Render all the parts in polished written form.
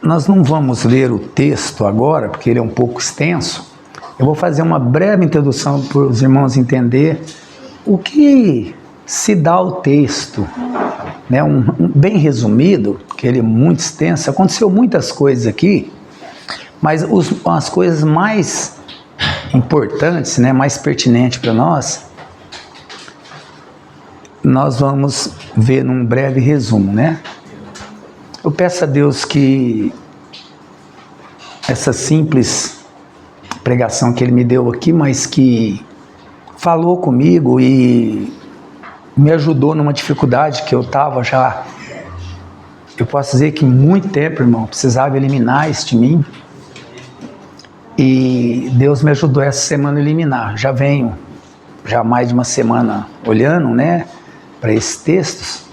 Nós não vamos ler o texto agora, porque ele é um pouco extenso. Eu vou fazer uma breve introdução para os irmãos entenderem o que se dá ao texto, né? Bem resumido, porque ele é muito extenso. Aconteceu muitas coisas aqui, mas as coisas mais importantes, né, mais pertinentes para nós vamos ver num breve resumo, né? Eu peço a Deus que essa simples pregação que Ele me deu aqui, mas que falou comigo e me ajudou numa dificuldade que eu estava já, eu posso dizer que muito tempo, irmão, precisava eliminar isso de mim. E Deus me ajudou essa semana a eliminar. Já venho, já mais de uma semana olhando, né, para esses textos.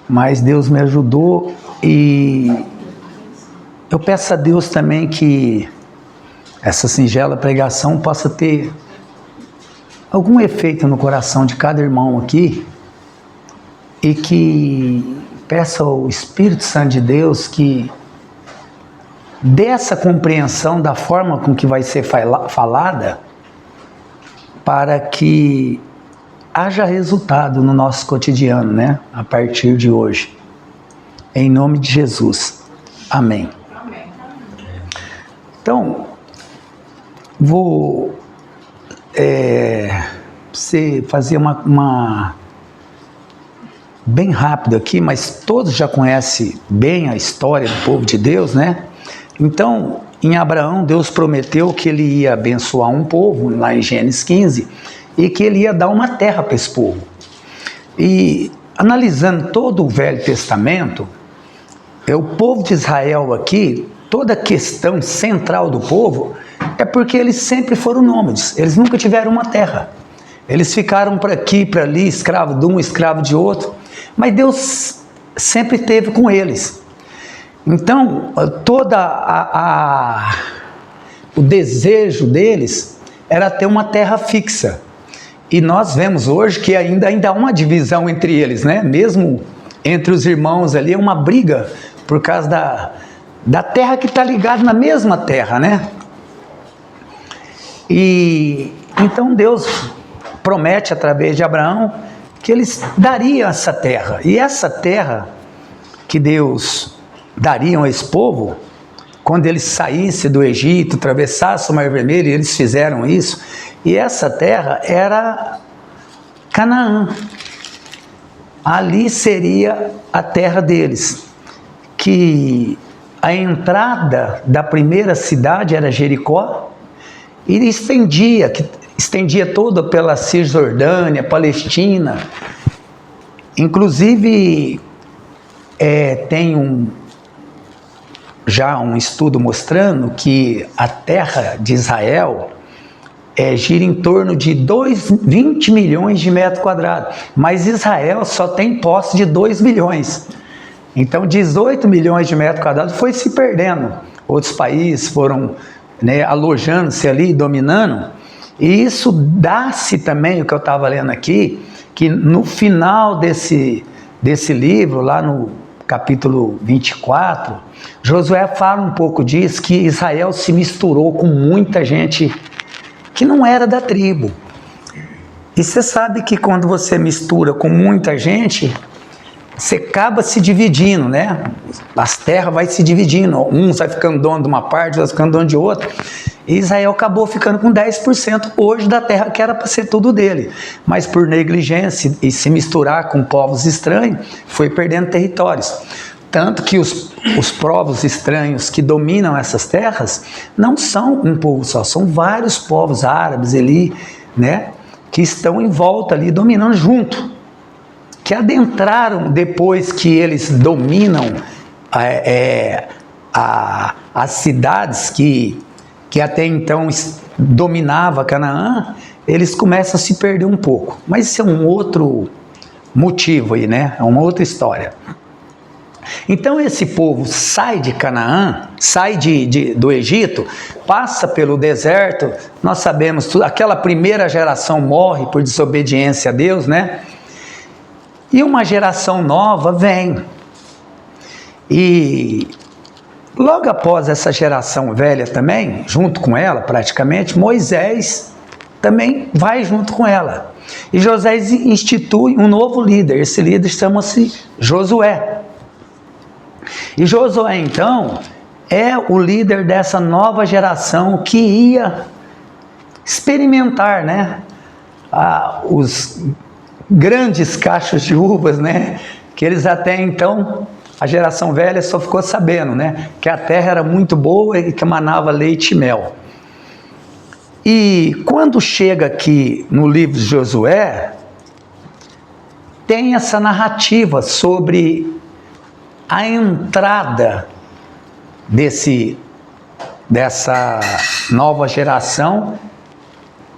Mas Deus me ajudou e eu peço a Deus também que essa singela pregação possa ter algum efeito no coração de cada irmão aqui e que peça ao Espírito Santo de Deus que dê essa compreensão da forma com que vai ser falada para que haja resultado no nosso cotidiano, né? A partir de hoje. Em nome de Jesus. Amém. Amém. Então, vou fazer uma bem rápido aqui, mas todos já conhecem bem a história do povo de Deus, né? Então, em Abraão, Deus prometeu que ele ia abençoar um povo, lá em Gênesis 15, e que ele ia dar uma terra para esse povo. E analisando todo o Velho Testamento, o povo de Israel aqui, toda a questão central do povo é porque eles sempre foram nômades, eles nunca tiveram uma terra. Eles ficaram para aqui, para ali, escravo de um, escravo de outro, mas Deus sempre esteve com eles. Então, o desejo deles era ter uma terra fixa. E nós vemos hoje que ainda há uma divisão entre eles, né? Mesmo entre os irmãos ali, é uma briga por causa da terra que está ligada na mesma terra, né? E então Deus promete através de Abraão que eles dariam essa terra. E essa terra que Deus daria a esse povo, quando eles saíssem do Egito, atravessassem o Mar Vermelho, e eles fizeram isso, e essa terra era Canaã. Ali seria a terra deles, que a entrada da primeira cidade era Jericó, e estendia toda pela Cisjordânia, Palestina. Inclusive, tem já um estudo mostrando que a terra de Israel gira em torno de 20 milhões de metros quadrados, mas Israel só tem posse de 2 milhões. Então 18 milhões de metros quadrados foi se perdendo. Outros países foram, né, alojando-se ali, dominando, e isso dá-se também, o que eu estava lendo aqui, que no final desse livro, lá no capítulo 24, Josué fala um pouco disso, que Israel se misturou com muita gente que não era da tribo. E você sabe que quando você mistura com muita gente, você acaba se dividindo, né? As terras vai se dividindo, uns vai ficando dono de uma parte, outros ficando dono de outra. E Israel acabou ficando com 10% hoje da terra que era para ser tudo dele. Mas por negligência e se misturar com povos estranhos, foi perdendo territórios. Tanto que os povos estranhos que dominam essas terras não são um povo só, são vários povos árabes ali, né, que estão em volta ali, dominando junto, que adentraram depois que eles dominam as cidades que até então dominava Canaã, eles começam a se perder um pouco. Mas isso é um outro motivo aí, né, é uma outra história. Então esse povo sai de Canaã, sai do Egito, passa pelo deserto, nós sabemos tudo, aquela primeira geração morre por desobediência a Deus, né? E uma geração nova vem. E logo após essa geração velha também, junto com ela praticamente, Moisés também vai junto com ela. E José institui um novo líder, esse líder chama-se Josué. E Josué, então, é o líder dessa nova geração que ia experimentar, né, os grandes cachos de uvas, né, que eles até então, a geração velha só ficou sabendo, né, que a terra era muito boa e que manava leite e mel. E quando chega aqui no livro de Josué, tem essa narrativa sobre a entrada dessa nova geração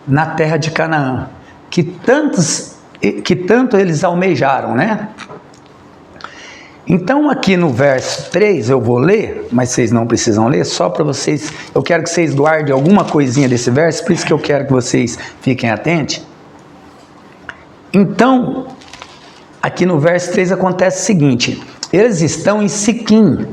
na terra de Canaã, que tanto eles almejaram, né? Então aqui no verso 3 eu vou ler, mas vocês não precisam ler, só para vocês, eu quero que vocês guardem alguma coisinha desse verso, por isso que eu quero que vocês fiquem atentos. Então, aqui no verso 3 acontece o seguinte: eles estão em Siquim,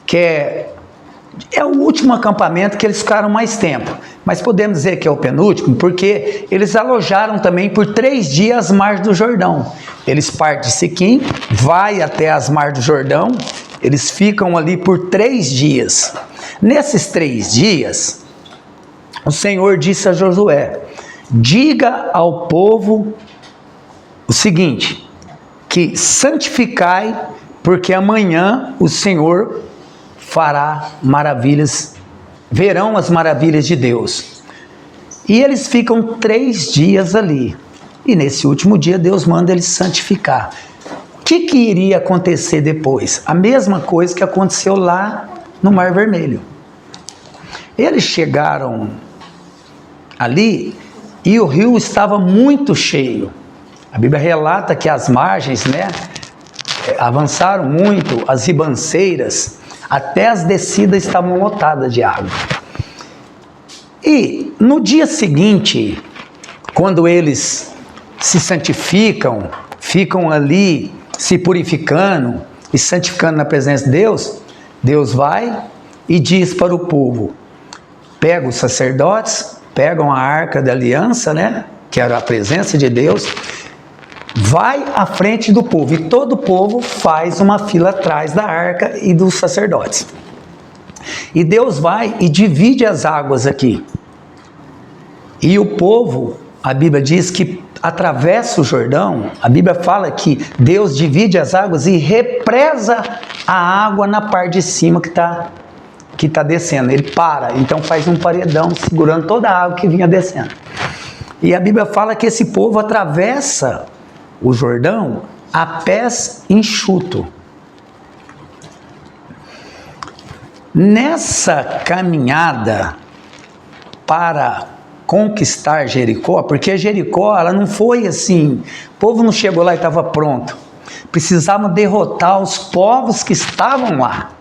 que é o último acampamento que eles ficaram mais tempo, mas podemos dizer que é o penúltimo, porque eles alojaram também por 3 dias às margens do Jordão. Eles partem de Siquim, vai até as margens do Jordão, eles ficam ali por 3 dias. Nesses 3 dias, o Senhor disse a Josué: diga ao povo o seguinte, que santificai, porque amanhã o Senhor fará maravilhas, verão as maravilhas de Deus. E eles ficam 3 dias ali. E nesse último dia Deus manda eles santificar. O que iria acontecer depois? A mesma coisa que aconteceu lá no Mar Vermelho. Eles chegaram ali e o rio estava muito cheio. A Bíblia relata que as margens, né, avançaram muito, as ribanceiras, até as descidas estavam lotadas de água. E no dia seguinte, quando eles se santificam, ficam ali se purificando e santificando na presença de Deus, Deus vai e diz para o povo, pega os sacerdotes, pegam a arca da aliança, né, que era a presença de Deus, vai à frente do povo, e todo o povo faz uma fila atrás da arca e dos sacerdotes. E Deus vai e divide as águas aqui. E o povo, a Bíblia diz que atravessa o Jordão, a Bíblia fala que Deus divide as águas e represa a água na parte de cima que tá descendo. Ele para, então faz um paredão segurando toda a água que vinha descendo. E a Bíblia fala que esse povo atravessa o Jordão a pés enxuto. Nessa caminhada para conquistar Jericó, porque Jericó, ela não foi assim, o povo não chegou lá e estava pronto, precisavam derrotar os povos que estavam lá,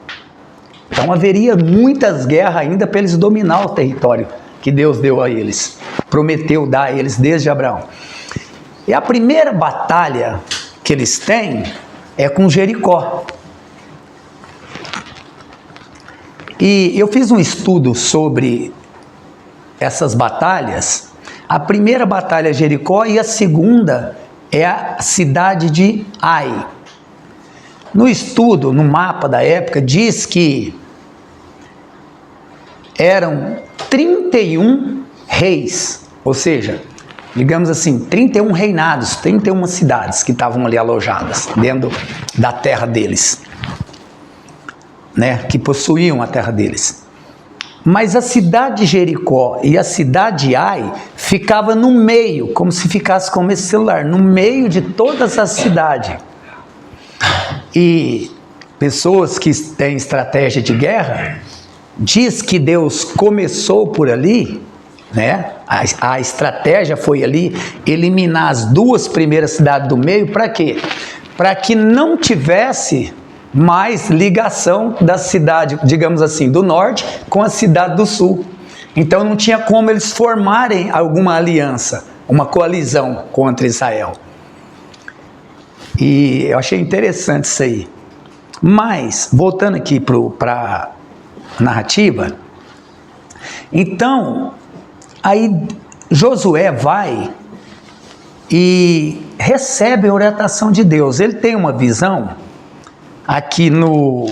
então haveria muitas guerras ainda para eles dominar o território que Deus deu a eles, prometeu dar a eles desde Abraão. E a primeira batalha que eles têm é com Jericó. E eu fiz um estudo sobre essas batalhas. A primeira batalha é Jericó e a segunda é a cidade de Ai. No estudo, no mapa da época, diz que eram 31 reis, ou seja, digamos assim, 31 reinados, 31 cidades que estavam ali alojadas dentro da terra deles, né, que possuíam a terra deles. Mas a cidade de Jericó e a cidade de Ai ficava no meio, como se ficasse como esse celular, no meio de todas as cidades. E pessoas que têm estratégia de guerra diz que Deus começou por ali, né? A estratégia foi ali eliminar as 2 primeiras cidades do meio. Para quê? Para que não tivesse mais ligação da cidade, digamos assim, do norte com a cidade do sul. Então não tinha como eles formarem alguma aliança, uma coalizão contra Israel. E eu achei interessante isso aí. Mas, voltando aqui para a narrativa, então, aí Josué vai e recebe a orientação de Deus. Ele tem uma visão, aqui no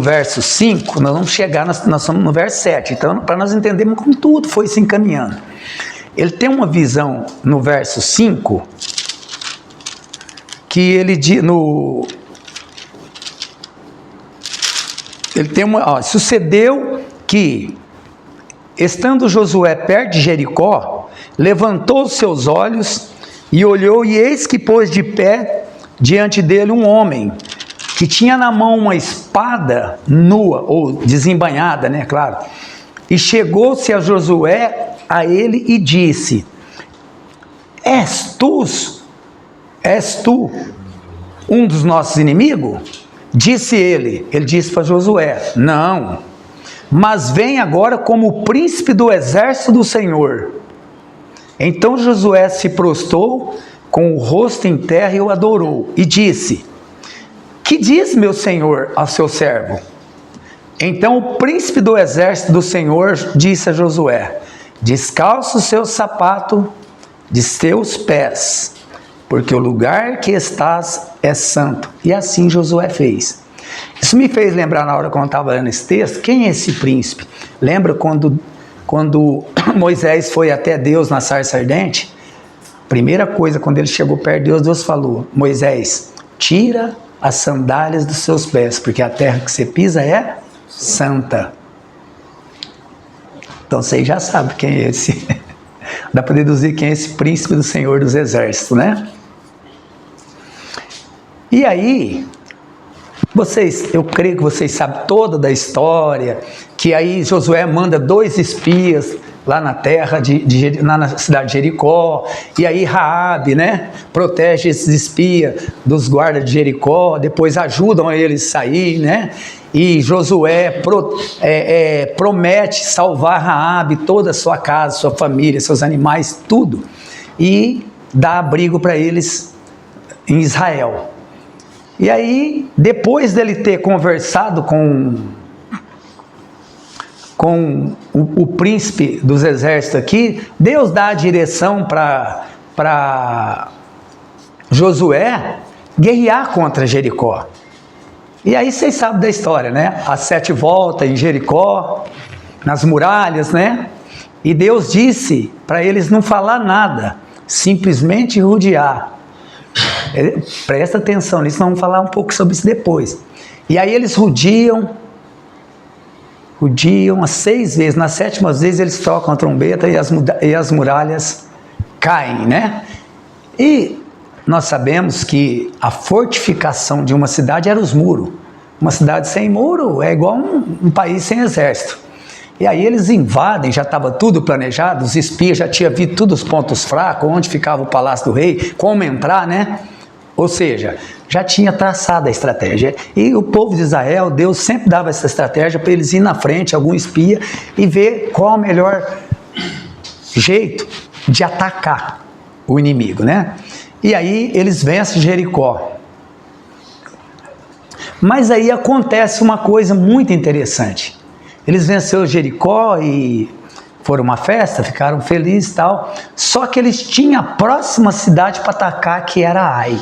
verso 5, nós vamos chegar, nós somos no verso 7, então para nós entendermos como tudo foi se encaminhando. Ele tem uma visão no verso 5, que ele diz, ele tem uma, sucedeu que, estando Josué perto de Jericó, levantou os seus olhos e olhou, e eis que pôs de pé diante dele um homem, que tinha na mão uma espada nua, ou desembainhada, né, claro, e chegou-se a Josué a ele e disse: És tu um dos nossos inimigos? Disse ele disse para Josué: Não, mas vem agora como o príncipe do exército do Senhor. Então Josué se prostrou com o rosto em terra e o adorou, e disse: Que diz meu senhor ao seu servo? Então o príncipe do exército do Senhor disse a Josué: Descalça o seu sapato de seus pés, porque o lugar que estás é santo. E assim Josué fez. Isso me fez lembrar, na hora que eu estava lendo esse texto, quem é esse príncipe? Lembra quando Moisés foi até Deus na sarça ardente? Primeira coisa, quando ele chegou perto de Deus, Deus falou: Moisés, tira as sandálias dos seus pés, porque a terra que você pisa é santa. Então você já sabe quem é esse. Dá para deduzir quem é esse príncipe do Senhor dos exércitos, né? E aí, eu creio que vocês sabem toda da história, que aí Josué manda 2 espias lá na terra, na cidade de Jericó, e aí Raabe, né, protege esses espias dos guardas de Jericó, depois ajudam eles a sair, né, e Josué promete salvar Raabe, toda a sua casa, sua família, seus animais, tudo, e dá abrigo para eles em Israel. E aí, depois dele ter conversado com o príncipe dos exércitos aqui, Deus dá a direção para Josué guerrear contra Jericó. E aí vocês sabem da história, né? As 7 voltas em Jericó, nas muralhas, né? E Deus disse para eles não falar nada, simplesmente rodear. Presta atenção nisso, nós vamos falar um pouco sobre isso depois. E aí eles rodeam as 6 vezes, na 7ª vez eles tocam a trombeta e as muralhas caem, né? E nós sabemos que a fortificação de uma cidade era os muros. Uma cidade sem muro é igual um país sem exército. E aí eles invadem, já estava tudo planejado, os espias já tinham visto todos os pontos fracos, onde ficava o palácio do rei, como entrar, né? Ou seja, já tinha traçado a estratégia. E o povo de Israel, Deus sempre dava essa estratégia para eles ir na frente, algum espia, e ver qual o melhor jeito de atacar o inimigo, né? E aí eles vencem Jericó. Mas aí acontece uma coisa muito interessante. Eles venceram Jericó e foram uma festa, ficaram felizes e tal. Só que eles tinham a próxima cidade para atacar, que era Ai.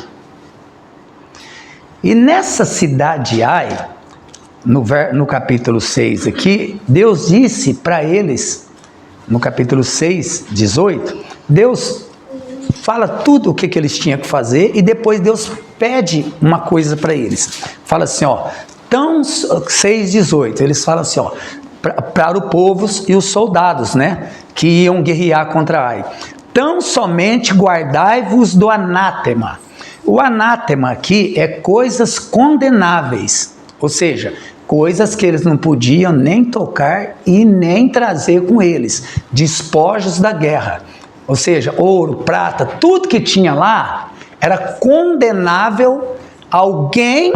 E nessa cidade de Ai, no capítulo 6 aqui, Deus disse para eles, no capítulo 6, 18, Deus fala tudo o que eles tinham que fazer e depois Deus pede uma coisa para eles. Fala assim, ó, 6:18, eles falam assim, ó, para o povo e os soldados, né, que iam guerrear contra Ai. Tão somente guardai-vos do anátema. O anátema aqui é coisas condenáveis, ou seja, coisas que eles não podiam nem tocar e nem trazer com eles, despojos da guerra. Ou seja, ouro, prata, tudo que tinha lá era condenável alguém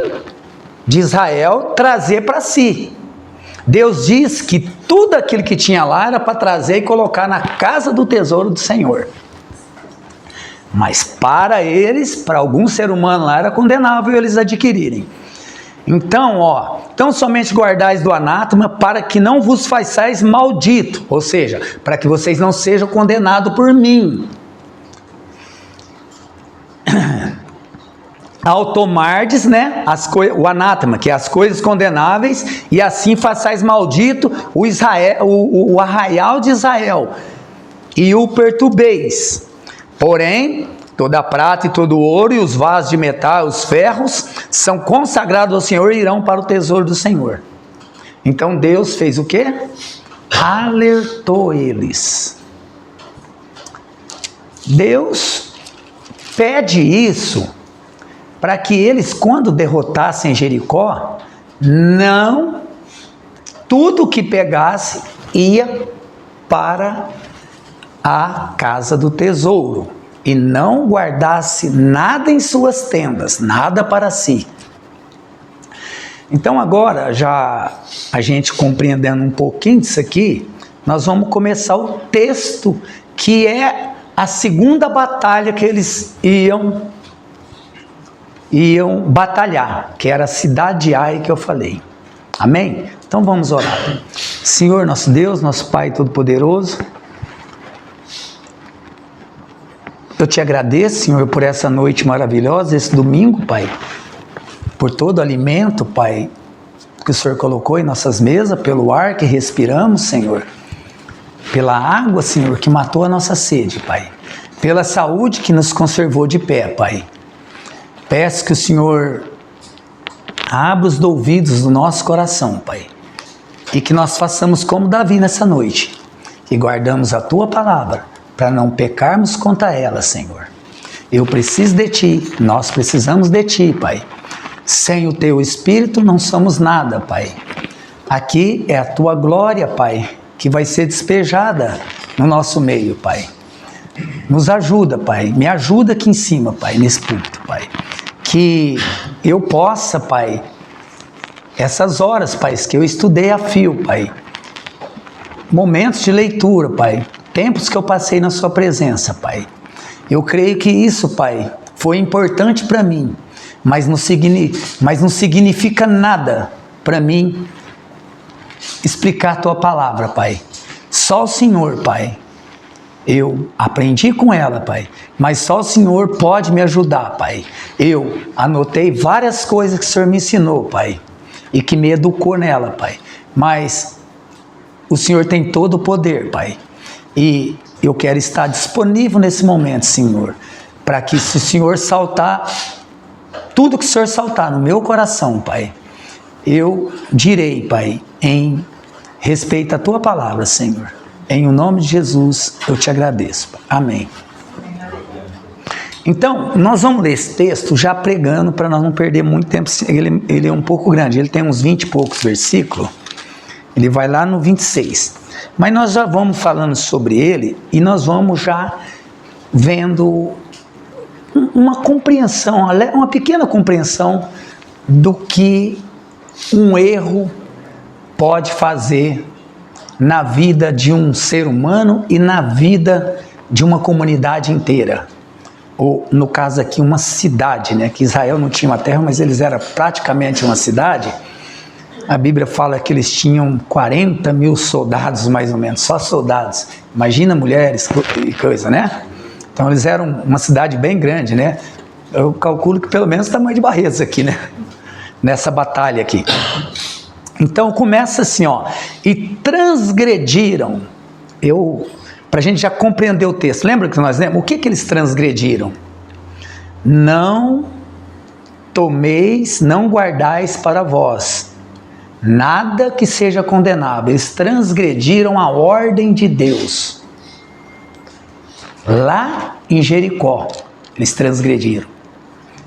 de Israel trazer para si. Deus diz que tudo aquilo que tinha lá era para trazer e colocar na casa do tesouro do Senhor. Mas para eles, para algum ser humano lá, era condenável eles adquirirem. Então, tão somente guardais do anátema para que não vos façais maldito, ou seja, para que vocês não sejam condenados por mim. Ao tomardes, né, o anátema, que é as coisas condenáveis, e assim façais maldito o arraial de Israel, e o perturbeis. Porém, toda a prata e todo o ouro, e os vasos de metal, os ferros, são consagrados ao Senhor e irão para o tesouro do Senhor. Então Deus fez o quê? Alertou eles. Deus pede isso para que eles, quando derrotassem Jericó, tudo que pegasse ia para a casa do tesouro, e não guardasse nada em suas tendas, nada para si. Então agora, já a gente compreendendo um pouquinho disso aqui, nós vamos começar o texto, que é a segunda batalha que eles iam batalhar, que era a cidade de Ai, que eu falei. Amém? Então vamos orar. Senhor nosso Deus, nosso Pai Todo-Poderoso, eu te agradeço, Senhor, por essa noite maravilhosa, esse domingo, Pai, por todo o alimento, Pai, que o Senhor colocou em nossas mesas, pelo ar que respiramos, Senhor, pela água, Senhor, que matou a nossa sede, Pai, pela saúde que nos conservou de pé, Pai. Peço que o Senhor abra os ouvidos do nosso coração, Pai, e que nós façamos como Davi nessa noite, que guardamos a Tua palavra, para não pecarmos contra ela, Senhor. Eu preciso de Ti, nós precisamos de Ti, Pai. Sem o Teu Espírito não somos nada, Pai. Aqui é a Tua glória, Pai, que vai ser despejada no nosso meio, Pai. Nos ajuda, Pai, me ajuda aqui em cima, Pai, nesse púlpito, Pai. Que eu possa, Pai, essas horas, Pai, que eu estudei a fio, Pai, momentos de leitura, Pai, tempos que eu passei na Sua presença, Pai, eu creio que isso, Pai, foi importante para mim, mas não significa nada para mim explicar a Tua palavra, Pai. Só o Senhor, Pai. Eu aprendi com ela, Pai, mas só o Senhor pode me ajudar, Pai. Eu anotei várias coisas que o Senhor me ensinou, Pai, e que me educou nela, Pai, mas o Senhor tem todo o poder, Pai, e eu quero estar disponível nesse momento, Senhor, para que se o Senhor saltar, tudo que o Senhor saltar no meu coração, Pai, eu direi, Pai, em respeito à Tua palavra, Senhor. Em o nome de Jesus, eu te agradeço. Amém. Então, nós vamos ler esse texto já pregando, para nós não perder muito tempo. Ele é um pouco grande, ele tem uns 20 e poucos versículos. Ele vai lá no 26. Mas nós já vamos falando sobre ele, e nós vamos já vendo uma compreensão, uma pequena compreensão do que um erro pode fazer na vida de um ser humano e na vida de uma comunidade inteira, ou no caso aqui uma cidade, né? Que Israel não tinha uma terra, mas eles eram praticamente uma cidade. A Bíblia fala que eles tinham 40 mil soldados, mais ou menos, só soldados, imagina mulheres e coisa, né? Então eles eram uma cidade bem grande, né? Eu calculo que pelo menos o tamanho de Barretos aqui, né? Nessa batalha aqui. Então começa assim, e transgrediram, para a gente já compreender o texto, lembra que nós lemos? O que eles transgrediram? Não tomeis, não guardais para vós nada que seja condenável. Eles transgrediram a ordem de Deus. Lá em Jericó, eles transgrediram.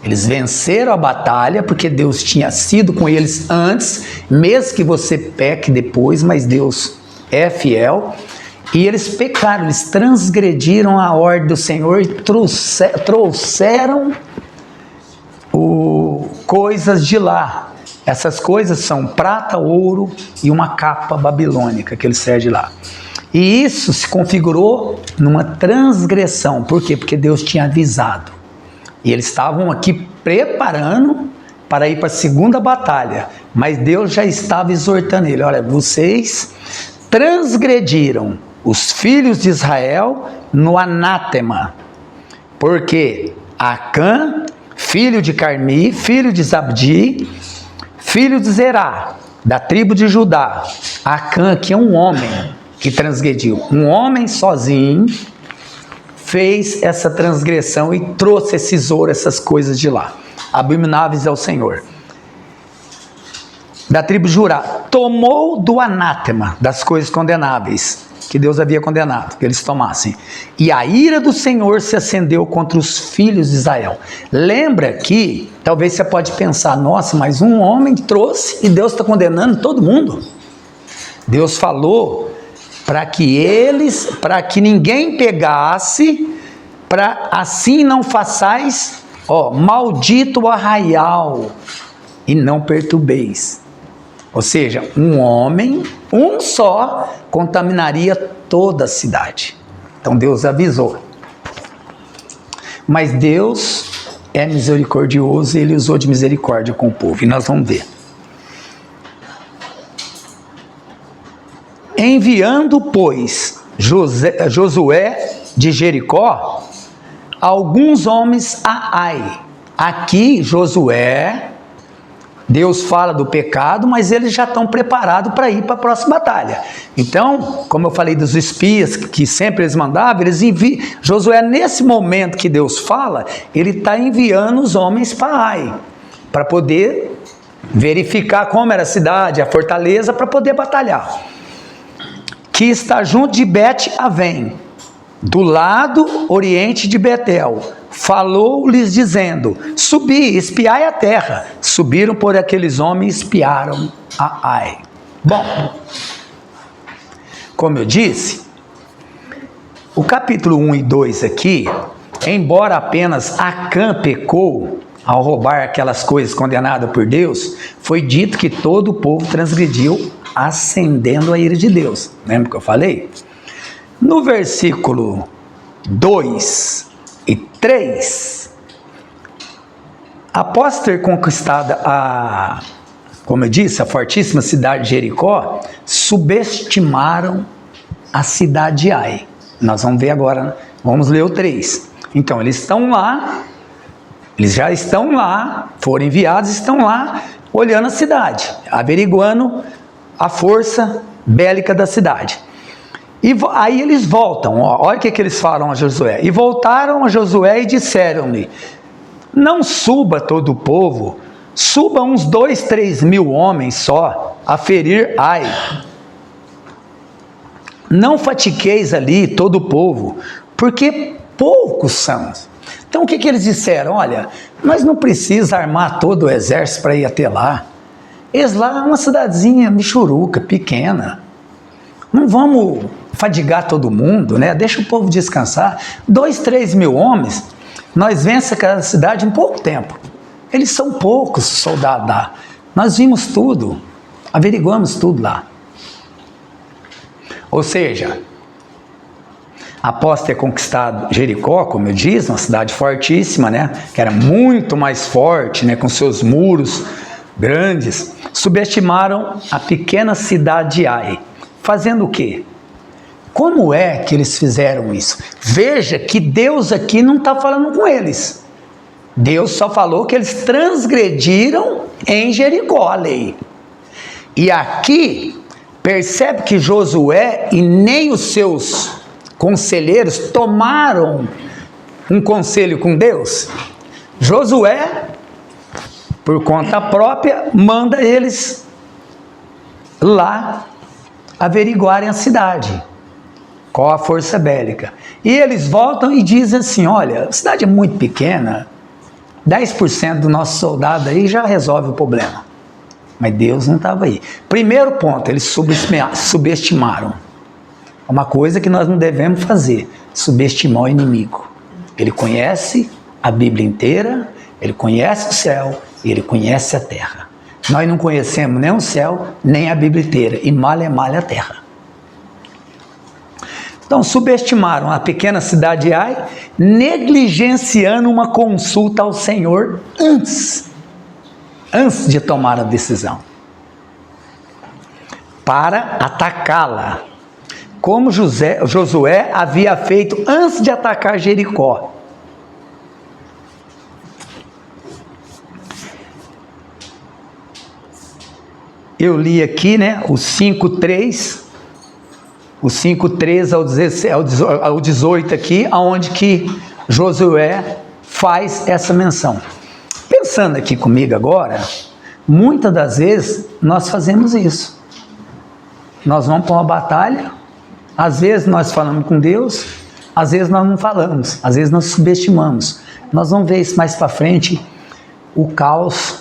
Eles venceram a batalha, porque Deus tinha sido com eles antes, mesmo que você peque depois, mas Deus é fiel. E eles pecaram, eles transgrediram a ordem do Senhor e trouxeram coisas de lá. Essas coisas são prata, ouro e uma capa babilônica que ele cede lá. E isso se configurou numa transgressão. Por quê? Porque Deus tinha avisado. E eles estavam aqui preparando para ir para a segunda batalha. Mas Deus já estava exortando ele. Olha, vocês transgrediram os filhos de Israel no anátema. Porque Acã, filho de Carmi, filho de Zabdi, filho de Zerá, da tribo de Judá. Acã, que é um homem que transgrediu. Um homem sozinho fez essa transgressão e trouxe esses ouro, essas coisas de lá. Abomináveis ao Senhor. Da tribo de Judá. Tomou do anátema, das coisas condenáveis, que Deus havia condenado, que eles tomassem. E a ira do Senhor se acendeu contra os filhos de Israel. Lembra que, talvez você pode pensar, nossa, mas um homem trouxe e Deus está condenando todo mundo. Deus falou para que ninguém pegasse, para assim não façais, maldito o arraial, e não perturbeis. Ou seja, um homem, um só, contaminaria toda a cidade. Então Deus avisou. Mas Deus é misericordioso e Ele usou de misericórdia com o povo. E nós vamos ver. Enviando, pois, Josué de Jericó, alguns homens a Ai. Aqui, Josué... Deus fala do pecado, mas eles já estão preparados para ir para a próxima batalha. Então, como eu falei dos espias, que sempre eles mandavam, eles enviam. Josué, nesse momento que Deus fala, ele está enviando os homens para Ai, para poder verificar como era a cidade, a fortaleza, para poder batalhar. Que está junto de Bet-Avém, do lado oriente de Betel. Falou-lhes dizendo: subi, espiai a terra. Subiram por aqueles homens e espiaram a Ai. Bom, como eu disse, o capítulo 1 e 2 aqui, embora apenas Acã pecou ao roubar aquelas coisas condenadas por Deus, foi dito que todo o povo transgrediu, acendendo a ira de Deus. Lembra que eu falei? No versículo 2 e 3, após ter conquistado como eu disse, a fortíssima cidade de Jericó, subestimaram a cidade de Ai. Nós vamos ver agora, vamos ler o 3. Então, eles estão lá, eles já estão lá, foram enviados, estão lá, olhando a cidade, averiguando a força bélica da cidade. E aí eles voltam, olha o que eles falam a Josué. E voltaram a Josué e disseram-lhe: não suba todo o povo, suba uns 2, 3 mil homens só a ferir Ai. Não fatigueis ali todo o povo, porque poucos são. Então o que eles disseram? Olha, nós não precisamos armar todo o exército para ir até lá. Eles lá é uma cidadezinha michuruca, pequena. Não vamos fadigar todo mundo, né? Deixa o povo descansar. 2, 3 mil homens, nós vencemos aquela cidade em pouco tempo. Eles são poucos soldados lá. Nós vimos tudo, averiguamos tudo lá. Ou seja, após ter conquistado Jericó, como eu disse, uma cidade fortíssima, né? Que era muito mais forte, né? Com seus muros grandes, subestimaram a pequena cidade de Ai. Fazendo o quê? Como é que eles fizeram isso? Veja que Deus aqui não está falando com eles. Deus só falou que eles transgrediram em Jericó a lei. E aqui, percebe que Josué e nem os seus conselheiros tomaram um conselho com Deus. Josué, por conta própria, manda eles lá averiguarem a cidade, qual a força bélica. E eles voltam e dizem assim: olha, a cidade é muito pequena, 10% do nosso soldado aí já resolve o problema. Mas Deus não estava aí. Primeiro ponto, eles subestimaram. Uma coisa que nós não devemos fazer: subestimar o inimigo. Ele conhece a Bíblia inteira, Ele conhece o céu e ele conhece a terra. Nós não conhecemos nem o céu, nem a Bíblia inteira, e mal é mal a terra. Então, subestimaram a pequena cidade de Ai, negligenciando uma consulta ao Senhor antes de tomar a decisão, para atacá-la, como Josué havia feito antes de atacar Jericó. Eu li aqui, né, o 5:3, o 5:3 ao 18 aqui, aonde que Josué faz essa menção. Pensando aqui comigo agora, muitas das vezes nós fazemos isso. Nós vamos para uma batalha, às vezes nós falamos com Deus, às vezes nós não falamos, às vezes nós subestimamos. Nós vamos ver isso mais para frente, o caos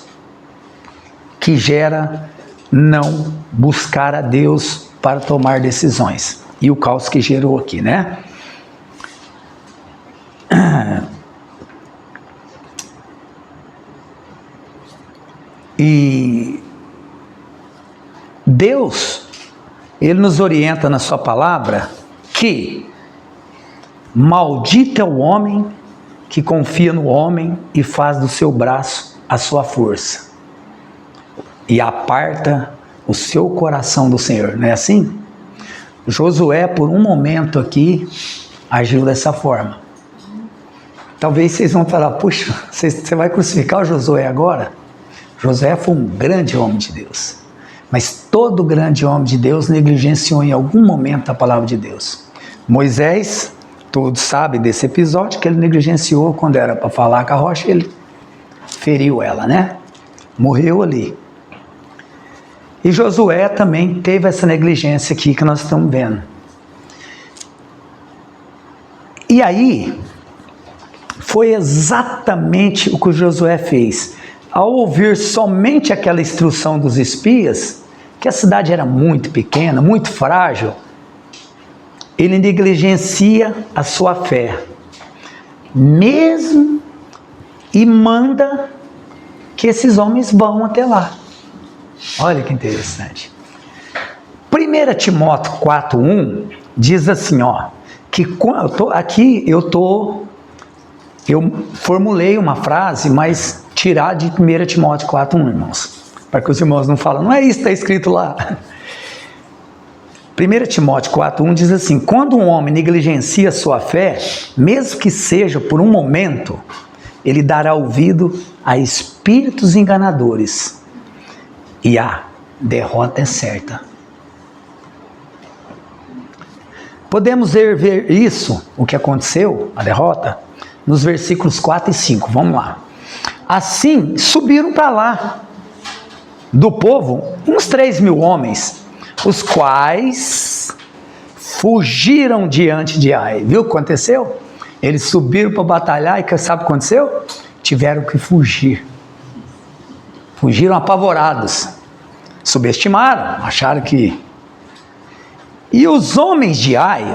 que gera não buscar a Deus para tomar decisões. E o caos que gerou aqui, né? E Deus, Ele nos orienta na sua palavra que maldito é o homem que confia no homem e faz do seu braço a sua força e aparta o seu coração do Senhor, não é assim? Josué, por um momento aqui, agiu dessa forma. Talvez vocês vão falar, puxa, você vai crucificar o Josué agora? Josué foi um grande homem de Deus, mas todo grande homem de Deus negligenciou em algum momento a palavra de Deus. Moisés, todos sabem desse episódio, que ele negligenciou quando era para falar com a rocha, ele feriu ela, né? Morreu ali. E Josué também teve essa negligência aqui que nós estamos vendo. E aí, foi exatamente o que o Josué fez. Ao ouvir somente aquela instrução dos espias, que a cidade era muito pequena, muito frágil, ele negligencia a sua fé, mesmo, e manda que esses homens vão até lá. Olha que interessante. 1 Timóteo 4:1 diz assim, ó, que eu formulei uma frase, mas tirar de 1 Timóteo 4:1, irmãos, para que os irmãos não falem, não é isso que está escrito lá. 1 Timóteo 4:1 diz assim, quando um homem negligencia sua fé, mesmo que seja por um momento, ele dará ouvido a espíritos enganadores, e a derrota é certa. Podemos ver isso, o que aconteceu, a derrota, nos versículos 4 e 5. Vamos lá. Assim, subiram para lá, do povo, uns 3.000 homens, os quais fugiram diante de Ai. Viu o que aconteceu? Eles subiram para batalhar e sabe o que aconteceu? Tiveram que fugir. Fugiram apavorados. Subestimaram, acharam que... E os homens de Ai,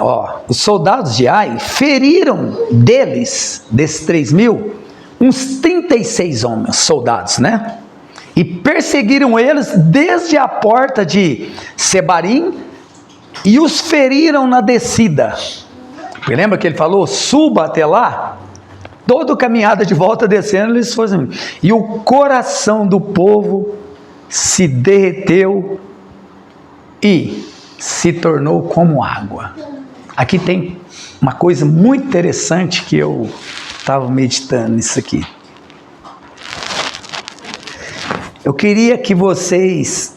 os soldados de Ai, feriram desses 3.000, uns 36 homens, soldados, né? E perseguiram eles desde a porta de Sebarim e os feriram na descida. Lembra que ele falou, suba até lá? Toda caminhada de volta descendo, eles foram. E o coração do povo se derreteu e se tornou como água. Aqui tem uma coisa muito interessante que eu estava meditando nisso aqui. Eu queria que vocês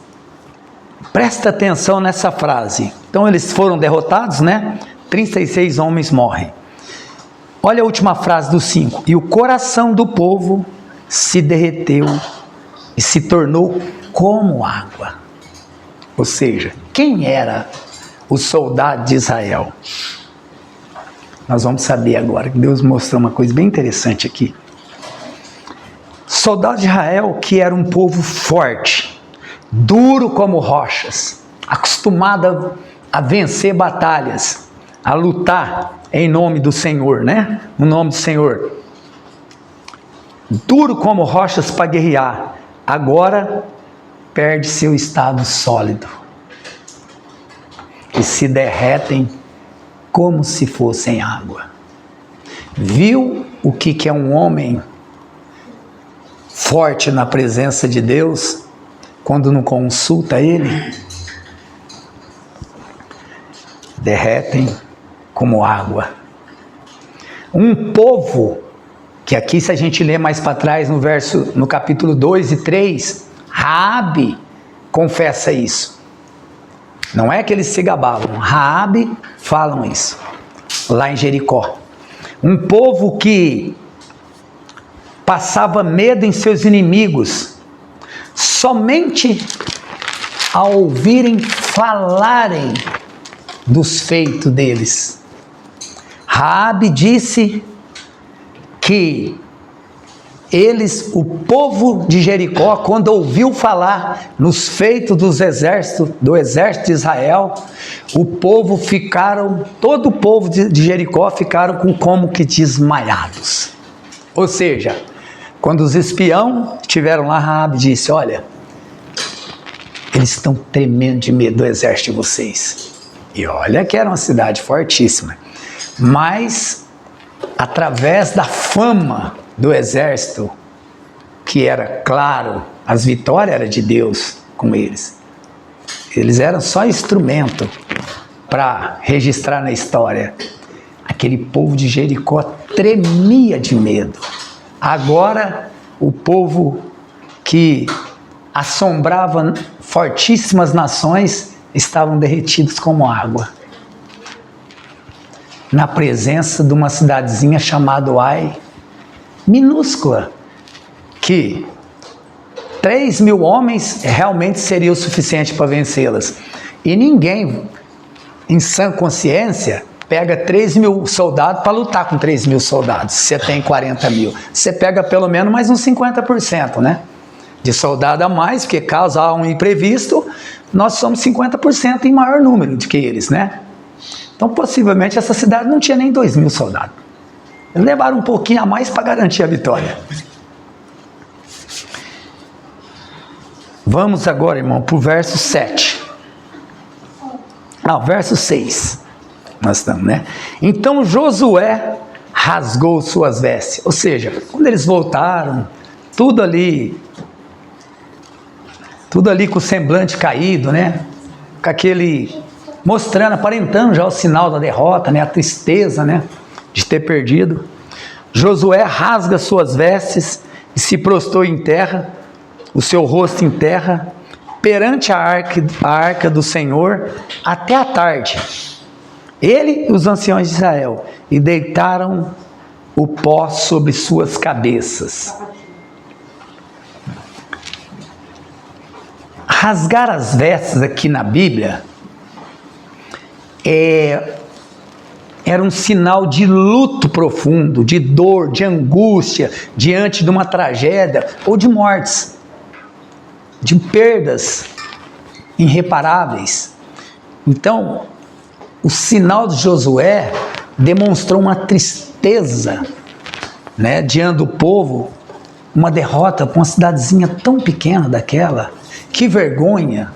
prestem atenção nessa frase. Então eles foram derrotados, né? 36 homens morrem. Olha a última frase do 5. E o coração do povo se derreteu e se tornou como água. Ou seja, quem era o soldado de Israel? Nós vamos saber agora, que Deus mostrou uma coisa bem interessante aqui. Soldado de Israel, que era um povo forte, duro como rochas, acostumado a vencer batalhas, a lutar em nome do Senhor, né? No nome do Senhor. duro como rochas para guerrear, agora perde seu estado sólido e se derretem como se fossem água. Viu o que é um homem forte na presença de Deus quando não consulta Ele? Derretem como água. Um povo, que aqui se a gente ler mais para trás no capítulo 2 e 3, Raabe confessa isso. Não é que eles se gabavam, Raabe falam isso, lá em Jericó. Um povo que passava medo em seus inimigos, somente ao ouvirem falarem dos feitos deles. Raabe disse que o povo de Jericó, quando ouviu falar nos feitos do exército de Israel, todo o povo de Jericó ficaram como que desmaiados. Ou seja, quando os espião estiveram lá, Raabe disse: olha, eles estão tremendo de medo do exército de vocês. E olha que era uma cidade fortíssima. Mas, através da fama do exército, que era claro, as vitórias eram de Deus com eles. Eles eram só instrumento para registrar na história. Aquele povo de Jericó tremia de medo. Agora, o povo que assombrava fortíssimas nações estavam derretidos como água, na presença de uma cidadezinha chamada Ai, minúscula, que 3.000 homens realmente seria o suficiente para vencê-las. E ninguém, em sã consciência, pega 3.000 soldados para lutar com 3.000 soldados. Você tem 40.000. Você pega pelo menos mais uns 50%, né? De soldado a mais, porque caso há um imprevisto, nós somos 50% em maior número do que eles, né? Então, possivelmente, essa cidade não tinha nem 2.000 soldados. Eles levaram um pouquinho a mais para garantir a vitória. Vamos agora, irmão, para o verso 7. Não, verso 6. Nós estamos, né? Então, Josué rasgou suas vestes. Ou seja, quando eles voltaram, tudo ali com o semblante caído, né? Com aquele, mostrando, aparentando já o sinal da derrota, né? A tristeza, né? De ter perdido. Josué rasga suas vestes e se prostrou em terra, o seu rosto em terra, perante a arca do Senhor, até a tarde. Ele e os anciãos de Israel, e deitaram o pó sobre suas cabeças. Rasgar as vestes aqui na Bíblia era um sinal de luto profundo, de dor, de angústia, diante de uma tragédia ou de mortes, de perdas irreparáveis. Então, o sinal de Josué demonstrou uma tristeza, né, diante do povo, uma derrota para uma cidadezinha tão pequena daquela. Que vergonha,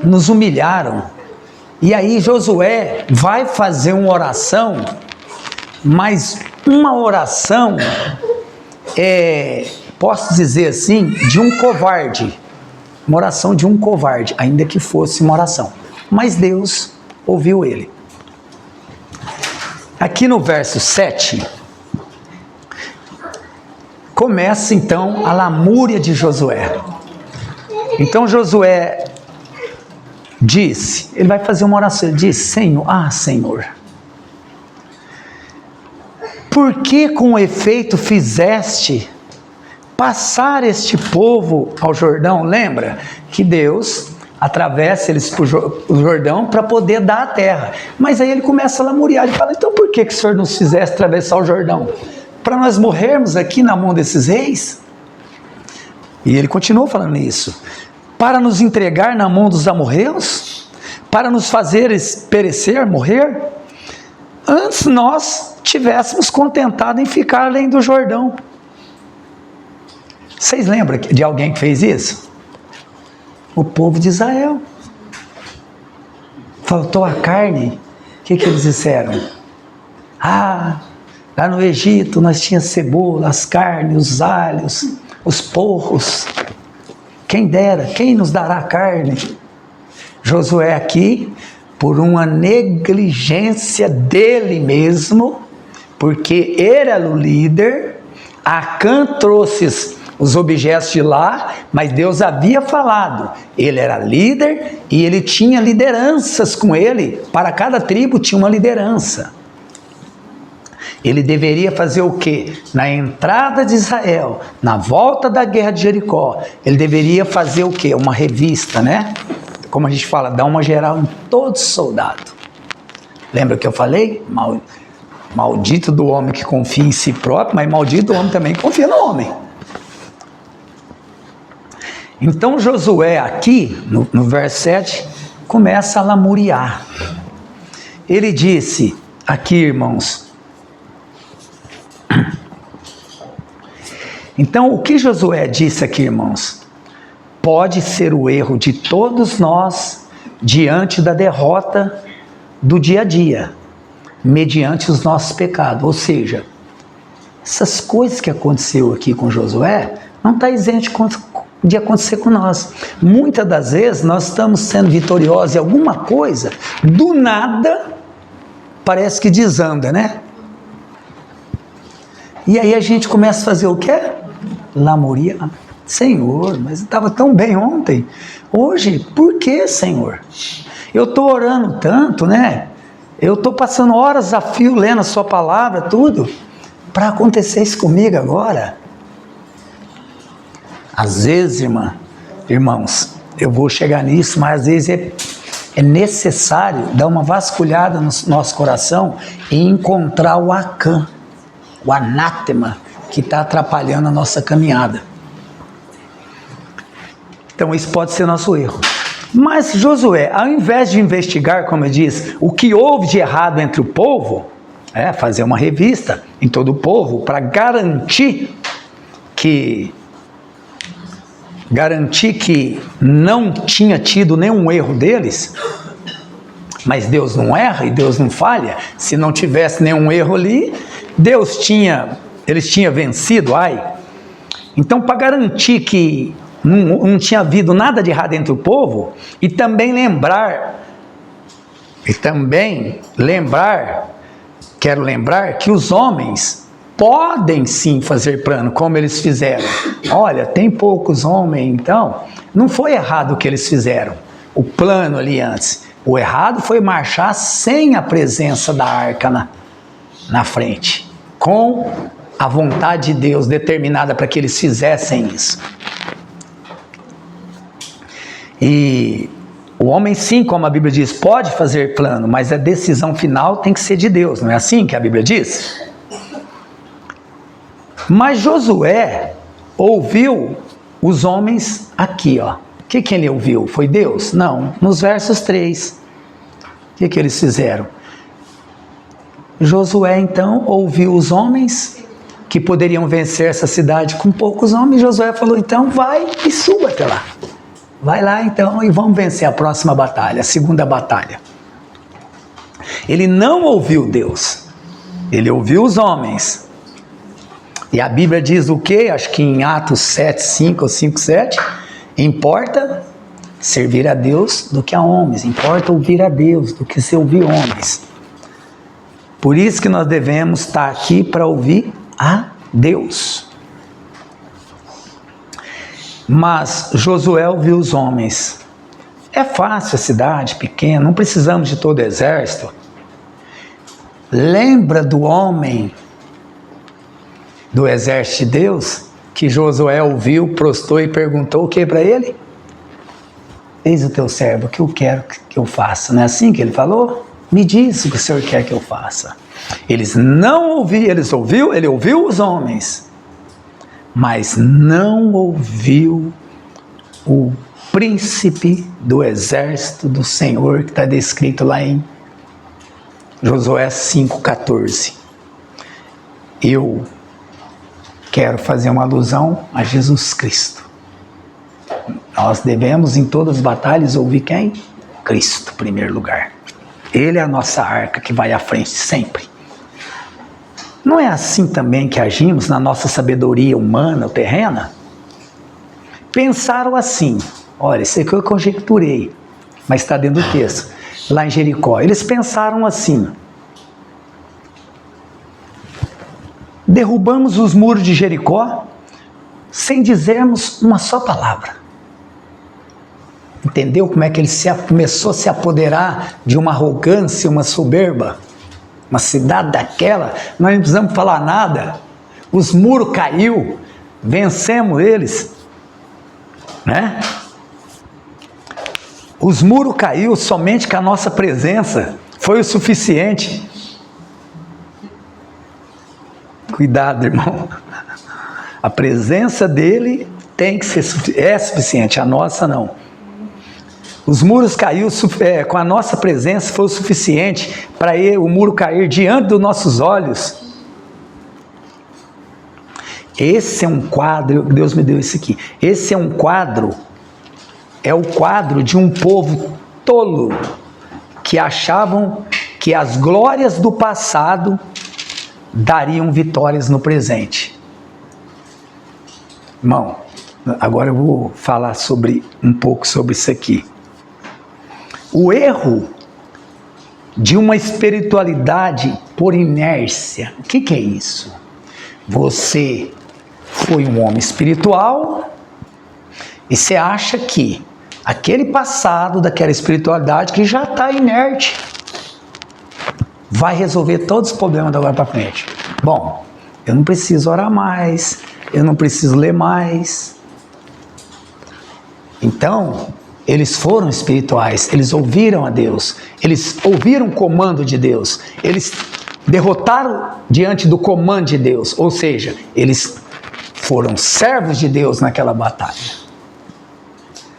nos humilharam. E aí Josué vai fazer uma oração, mas uma oração, posso dizer assim, de um covarde. Uma oração de um covarde, ainda que fosse uma oração. Mas Deus ouviu ele. Aqui no verso 7, começa então a lamúria de Josué. Então Josué disse, ele vai fazer uma oração, ele diz: Senhor, por que com efeito fizeste passar este povo ao Jordão? Lembra que Deus atravessa eles para o Jordão para poder dar a terra. Mas aí ele começa a lamuriar, ele fala: então por que o Senhor nos fizesse atravessar o Jordão? Para nós morrermos aqui na mão desses reis? E ele continuou falando isso. Para nos entregar na mão dos amorreus? Para nos fazeres perecer, morrer? Antes nós tivéssemos contentado em ficar além do Jordão. Vocês lembram de alguém que fez isso? O povo de Israel. Faltou a carne. O que eles disseram? Ah, lá no Egito nós tínhamos cebola, as carnes, os alhos, os porcos. Quem dera, quem nos dará carne? Josué aqui, por uma negligência dele mesmo, porque ele era o líder, Acã trouxe os objetos de lá, mas Deus havia falado, ele era líder e ele tinha lideranças com ele, para cada tribo tinha uma liderança. Ele deveria fazer o quê? Na entrada de Israel, na volta da guerra de Jericó, ele deveria fazer o quê? Uma revista, né? Como a gente fala, dar uma geral em todo soldado. Lembra que eu falei? Maldito do homem que confia em si próprio, mas maldito do homem também que confia no homem. Então Josué aqui, no verso 7, começa a lamuriar. Ele disse, aqui irmãos, então o que Josué disse aqui irmãos, pode ser o erro de todos nós, diante da derrota do dia a dia, mediante os nossos pecados, ou seja, essas coisas que aconteceu aqui com Josué, não está isento de acontecer com nós. Muitas das vezes nós estamos sendo vitoriosos em alguma coisa, do nada parece que desanda, né? E aí a gente começa a fazer o quê? Lamuriar. Senhor, mas eu estava tão bem ontem. Hoje, por que, Senhor? Eu estou orando tanto, né? Eu estou passando horas a fio lendo a sua palavra, tudo, para acontecer isso comigo agora. Às vezes, irmãos, eu vou chegar nisso, mas às vezes é necessário dar uma vasculhada no nosso coração e encontrar o Acã, o anátema que está atrapalhando a nossa caminhada. Então isso pode ser nosso erro. Mas Josué, ao invés de investigar, como eu disse, o que houve de errado entre o povo, fazer uma revista em todo o povo para garantir que não tinha tido nenhum erro deles, mas Deus não erra e Deus não falha. Se não tivesse nenhum erro ali, eles tinham vencido. Então, para garantir que não tinha havido nada de errado entre o povo, e também quero lembrar que os homens podem sim fazer plano, como eles fizeram. Olha, tem poucos homens, então, não foi errado o que eles fizeram, o plano ali antes. O errado foi marchar sem a presença da arca na frente, com a vontade de Deus determinada para que eles fizessem isso. E o homem sim, como a Bíblia diz, pode fazer plano, mas a decisão final tem que ser de Deus, não é assim que a Bíblia diz? Mas Josué ouviu os homens aqui, ó. O que ele ouviu? Foi Deus? Não, nos versos 3. O que eles fizeram? Josué então ouviu os homens que poderiam vencer essa cidade com poucos homens. Josué falou, então vai e suba até lá. Vai lá então e vamos vencer a próxima batalha, a segunda batalha. Ele não ouviu Deus, ele ouviu os homens. E a Bíblia diz o quê? Acho que em Atos 7:5 ou 5:7, importa servir a Deus do que a homens, importa ouvir a Deus do que se ouvir homens. Por isso que nós devemos estar aqui para ouvir a Deus. Mas Josué ouviu os homens. É fácil a cidade pequena, não precisamos de todo o exército. Lembra do homem do exército de Deus que Josué ouviu, prostrou e perguntou o que para ele? Eis o teu servo, o que eu quero que eu faça. Não é assim que ele falou? Me diz o que o Senhor quer que eu faça. Ele ouviu os homens, mas não ouviu o príncipe do exército do Senhor, que está descrito lá em Josué 5:14. Eu quero fazer uma alusão a Jesus Cristo. Nós devemos em todas as batalhas ouvir quem? Cristo, em primeiro lugar. Ele é a nossa arca que vai à frente sempre. Não é assim também que agimos na nossa sabedoria humana ou terrena? Pensaram assim, olha, isso aqui eu conjecturei, mas está dentro do texto, lá em Jericó. Eles pensaram assim: derrubamos os muros de Jericó sem dizermos uma só palavra. Entendeu como é que ele começou a se apoderar de uma arrogância, uma soberba? Uma cidade daquela, nós não precisamos falar nada. Os muros caiu, vencemos eles, né? Os muros caiu somente com a nossa presença, foi o suficiente. Cuidado, irmão. A presença dele tem que ser é suficiente, a nossa não. Os muros caiu com a nossa presença, foi o suficiente para o muro cair diante dos nossos olhos. Esse é um quadro, Deus me deu esse aqui. Esse é um quadro, é o quadro de um povo tolo, que achavam que as glórias do passado dariam vitórias no presente. Irmão, agora eu vou falar um pouco sobre isso aqui. O erro de uma espiritualidade por inércia. O que é isso? Você foi um homem espiritual e você acha que aquele passado daquela espiritualidade que já está inerte vai resolver todos os problemas da agora para frente. Bom, eu não preciso orar mais, eu não preciso ler mais. Então, eles foram espirituais, eles ouviram a Deus, eles ouviram o comando de Deus, eles derrotaram diante do comando de Deus, ou seja, eles foram servos de Deus naquela batalha.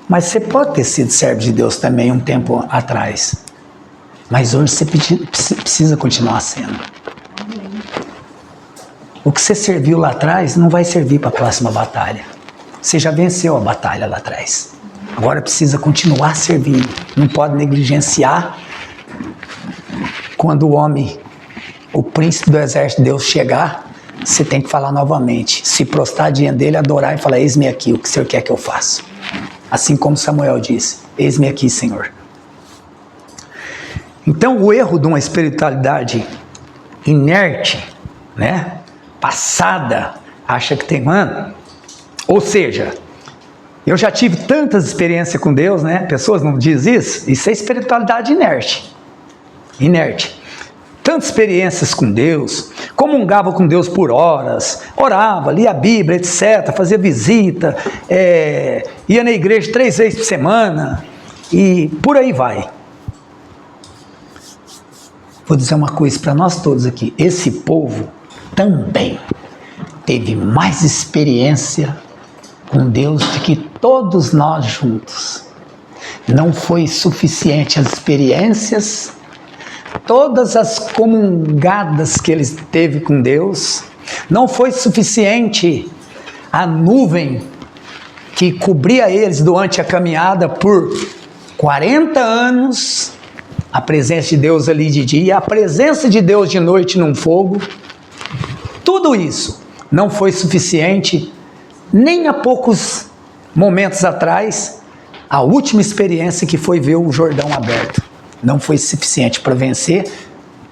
Mas você pode ter sido servo de Deus também um tempo atrás, mas hoje você precisa continuar sendo. O que você serviu lá atrás não vai servir para a próxima batalha. Você já venceu a batalha lá atrás. Agora precisa continuar servindo. Não pode negligenciar. Quando o príncipe do exército de Deus chegar, você tem que falar novamente. Se prostrar diante dele, adorar e falar: eis-me aqui, o que o Senhor quer que eu faça? Assim como Samuel disse: eis-me aqui, Senhor. Então, o erro de uma espiritualidade inerte, né? Passada, acha que tem, ou seja, eu já tive tantas experiências com Deus, né? Pessoas não dizem isso? Isso é espiritualidade inerte. Inerte. Tantas experiências com Deus, comungava com Deus por horas, orava, lia a Bíblia, etc., fazia visita, ia na igreja 3 vezes por semana, e por aí vai. Vou dizer uma coisa para nós todos aqui: esse povo também teve mais experiência com Deus do que todos nós juntos. Não foi suficiente as experiências, todas as comungadas que eles teve com Deus, não foi suficiente a nuvem que cobria eles durante a caminhada por 40 anos, a presença de Deus ali de dia, a presença de Deus de noite num fogo. Tudo isso não foi suficiente. Nem há poucos momentos atrás, a última experiência que foi ver o Jordão aberto, não foi suficiente para vencer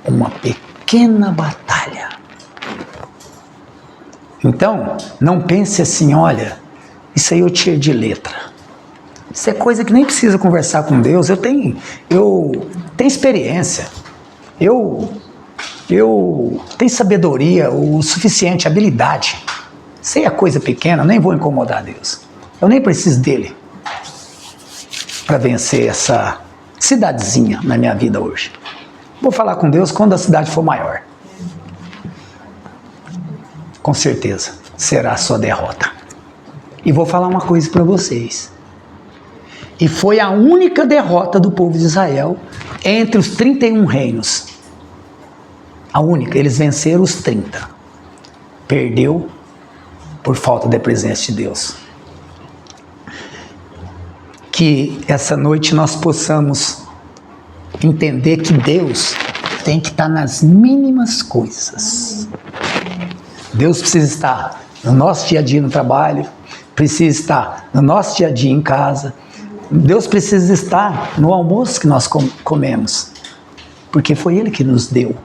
uma pequena batalha. Então, não pense assim: olha, isso aí eu tirei de letra. Isso é coisa que nem precisa conversar com Deus. Eu tenho experiência, eu tenho sabedoria o suficiente, habilidade. Isso aí é coisa pequena, nem vou incomodar Deus. Eu nem preciso dele para vencer essa cidadezinha na minha vida hoje. Vou falar com Deus quando a cidade for maior. Com certeza será a sua derrota. E vou falar uma coisa para vocês. E foi a única derrota do povo de Israel entre os 31 reinos. A única. Eles venceram os 30. Perdeu por falta da presença de Deus. Que essa noite nós possamos entender que Deus tem que estar nas mínimas coisas. Deus precisa estar no nosso dia a dia no trabalho, precisa estar no nosso dia a dia em casa. Deus precisa estar no almoço que nós comemos, porque foi Ele que nos deu.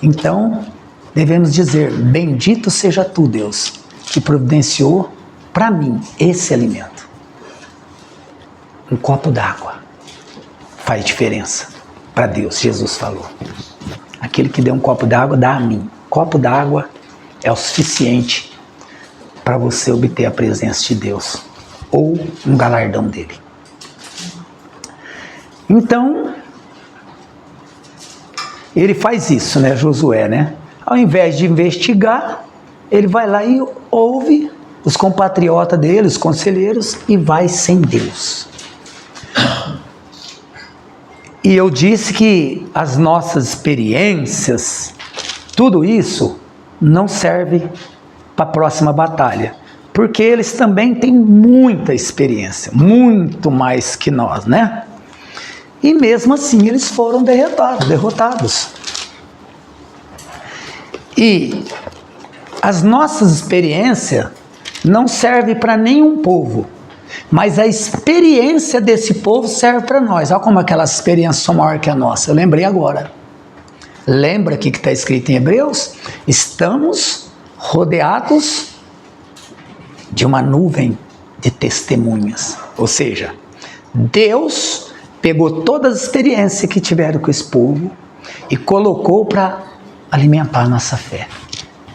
Então, devemos dizer: bendito seja tu, Deus, que providenciou para mim esse alimento. Um copo d'água faz diferença para Deus, Jesus falou. Aquele que deu um copo d'água, dá a mim. Copo d'água é o suficiente para você obter a presença de Deus, ou um galardão dele. Então, ele faz isso, né, Josué, né? Ao invés de investigar, ele vai lá e ouve os compatriotas dele, os conselheiros, e vai sem Deus. E eu disse que as nossas experiências, tudo isso, não serve para a próxima batalha, porque eles também têm muita experiência, muito mais que nós, né? E mesmo assim eles foram derrotados. E as nossas experiências não servem para nenhum povo, mas a experiência desse povo serve para nós. Olha como aquelas experiências são maiores que a nossa. Eu lembrei agora. Lembra aqui que está escrito em Hebreus? Estamos rodeados de uma nuvem de testemunhas. Ou seja, Deus pegou todas as experiências que tiveram com esse povo e colocou para alimentar a nossa fé,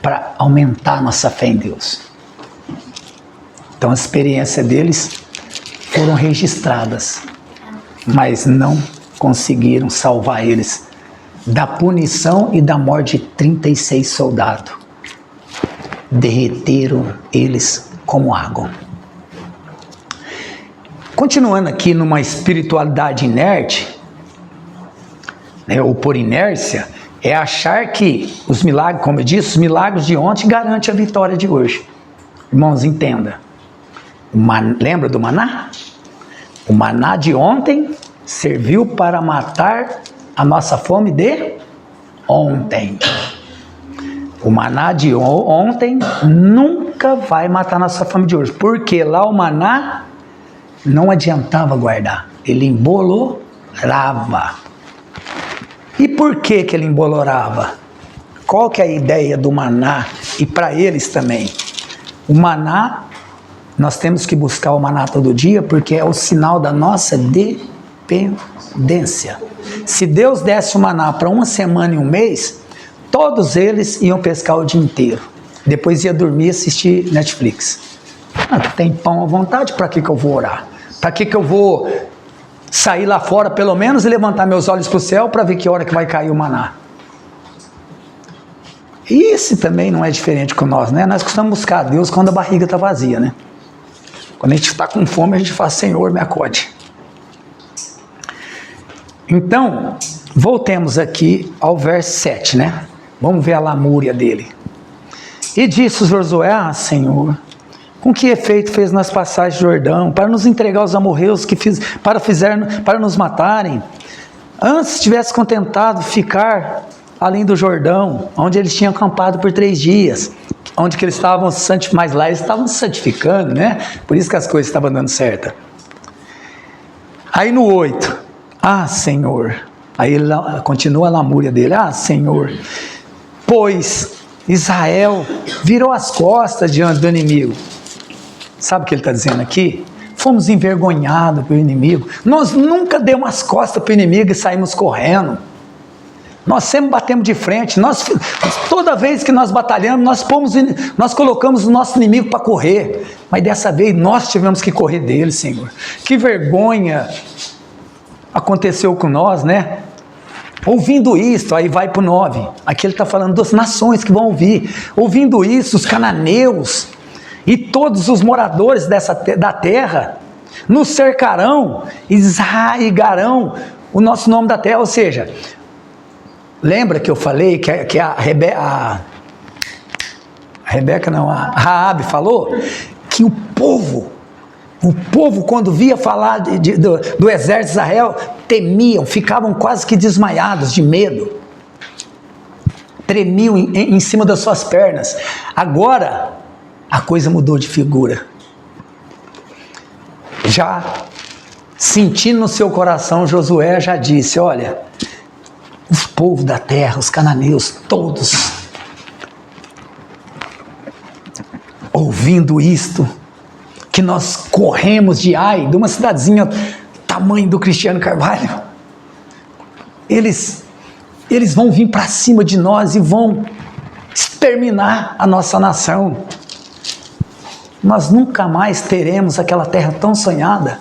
para aumentar a nossa fé em Deus. Então as experiências deles foram registradas, mas não conseguiram salvar eles da punição e da morte de 36 soldados. Derreteram eles como água. Continuando aqui numa espiritualidade inerte, né, ou por inércia, é achar que os milagres, como eu disse, os milagres de ontem garantem a vitória de hoje. Irmãos, entenda. Lembra do maná? O maná de ontem serviu para matar a nossa fome de ontem. O maná de ontem nunca vai matar a nossa fome de hoje, porque lá o maná não adiantava guardar, ele embolorava. E por que ele embolorava? Qual que é a ideia do maná? E para eles também. O maná, nós temos que buscar o maná todo dia, porque é o sinal da nossa dependência. Se Deus desse o maná para uma semana e um mês, todos eles iam pescar o dia inteiro. Depois ia dormir e assistir Netflix. Tem pão à vontade, para que eu vou orar? Para que eu vou sair lá fora, pelo menos, e levantar meus olhos para o céu para ver que hora que vai cair o maná? E esse também não é diferente com nós, né? Nós costumamos buscar a Deus quando a barriga está vazia, né? Quando a gente está com fome, a gente fala: Senhor, me acode. Então, voltemos aqui ao verso 7, né? Vamos ver a lamúria dele. E disse Josué: Senhor, com que efeito fez nas passagens do Jordão, para nos entregar aos amorreus para nos matarem? Antes tivesse contentado ficar além do Jordão, onde eles tinham acampado por 3 dias, onde que eles estavam santificando, mas lá eles estavam santificando, né? Por isso que as coisas estavam dando certo. Aí no 8, Senhor, aí ele continua a lamúria dele: Senhor, pois Israel virou as costas diante do inimigo. Sabe o que ele está dizendo aqui? Fomos envergonhados pelo inimigo. Nós nunca demos as costas para o inimigo e saímos correndo. Nós sempre batemos de frente. Toda vez que nós batalhamos, nós colocamos o nosso inimigo para correr. Mas dessa vez nós tivemos que correr dele, Senhor. Que vergonha aconteceu com nós, né? Ouvindo isso, aí vai para o 9. Aqui ele está falando das nações que vão ouvir. Ouvindo isso, os cananeus e todos os moradores da terra nos cercarão e zarrigarão o nosso nome da terra. Ou seja, lembra que eu falei que a Rebeca não, a Raabe falou que o povo quando via falar do exército de Israel, temiam, ficavam quase que desmaiados de medo, tremiam em cima das suas pernas. Agora, a coisa mudou de figura. Já sentindo no seu coração, Josué já disse, olha, os povos da terra, os cananeus, todos, ouvindo isto, que nós corremos de Ai, de uma cidadezinha tamanho do Cristiano Carvalho, eles vão vir para cima de nós e vão exterminar a nossa nação. Nós nunca mais teremos aquela terra tão sonhada.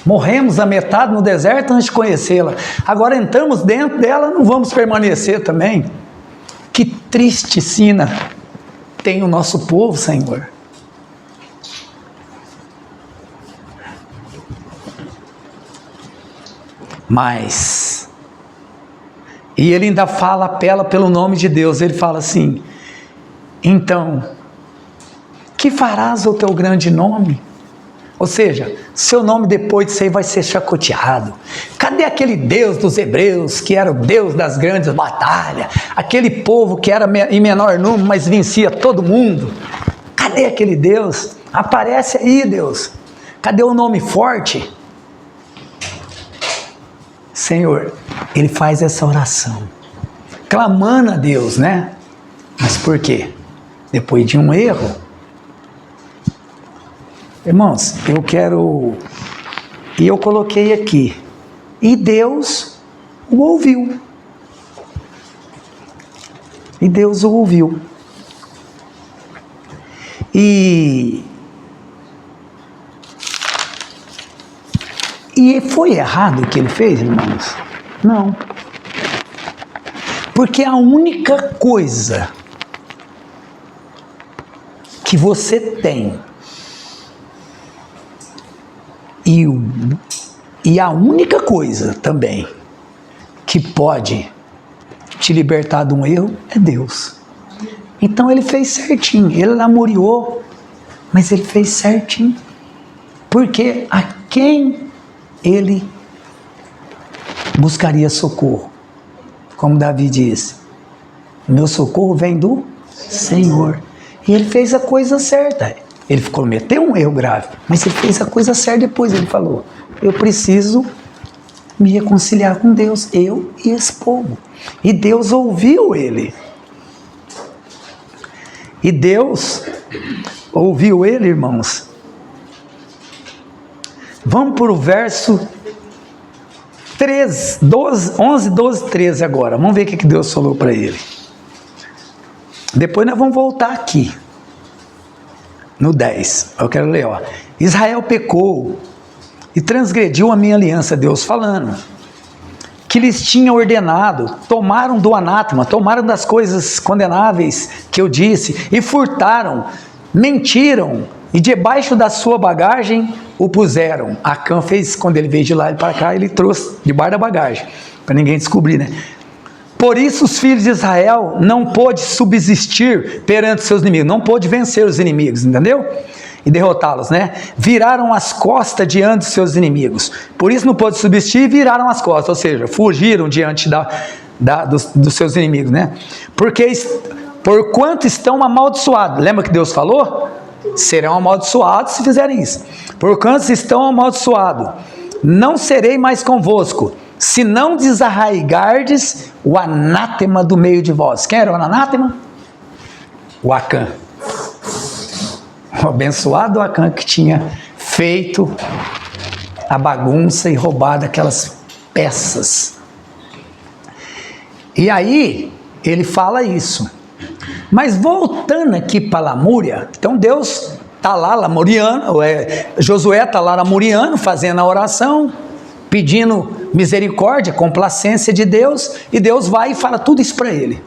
Morremos a metade no deserto antes de conhecê-la. Agora entramos dentro dela, não vamos permanecer também. Que triste sina tem o nosso povo, Senhor. Mas, e ele ainda fala, apela pelo nome de Deus, ele fala assim, então, que farás o teu grande nome? Ou seja, seu nome depois disso aí vai ser chacoteado. Cadê aquele Deus dos hebreus, que era o Deus das grandes batalhas, aquele povo que era em menor número, mas vencia todo mundo? Cadê aquele Deus? Aparece aí, Deus. Cadê o nome forte? Senhor, ele faz essa oração, clamando a Deus, né? Mas por quê? Depois de um erro. Irmãos, eu quero, e eu coloquei aqui, e Deus o ouviu. E Deus o ouviu. E foi errado o que ele fez, irmãos? Não. Porque a única coisa que você tem e a única coisa também que pode te libertar de um erro é Deus. Então ele fez certinho, ele namorou, mas ele fez certinho. Porque a quem ele buscaria socorro? Como Davi disse, meu socorro vem do Senhor. E ele fez a coisa certa. Ele cometeu um erro grave, mas ele fez a coisa certa. Depois ele falou, eu preciso me reconciliar com Deus, eu e esse povo. E Deus ouviu ele. E Deus ouviu ele, irmãos. Vamos para o verso 11, 12, 13 agora. Vamos ver o que Deus falou para ele. Depois nós vamos voltar aqui. No 10. Eu quero ler, ó. Israel pecou e transgrediu a minha aliança, Deus falando, que lhes tinha ordenado, tomaram do anátema, tomaram das coisas condenáveis que eu disse, e furtaram, mentiram, e debaixo da sua bagagem o puseram. Acã fez, quando ele veio de lá para cá, ele trouxe debaixo da bagagem, para ninguém descobrir, né? Por isso os filhos de Israel não pôde subsistir perante seus inimigos, não pôde vencer os inimigos, entendeu? E derrotá-los, né? Viraram as costas diante dos seus inimigos. Por isso não pôde subsistir e viraram as costas, ou seja, fugiram diante dos seus inimigos, né? Por quanto estão amaldiçoados. Lembra que Deus falou? Serão amaldiçoados se fizerem isso. Por quanto estão amaldiçoados, não serei mais convosco, se não desarraigardes o anátema do meio de vós. Quem era o anátema? O Acã. O abençoado Acã, que tinha feito a bagunça e roubado aquelas peças. E aí, ele fala isso. Mas voltando aqui para Lamúria, então Deus está lá lamuriano, Josué está lá lamuriano, fazendo a oração, pedindo misericórdia, complacência de Deus, e Deus vai e fala tudo isso para ele.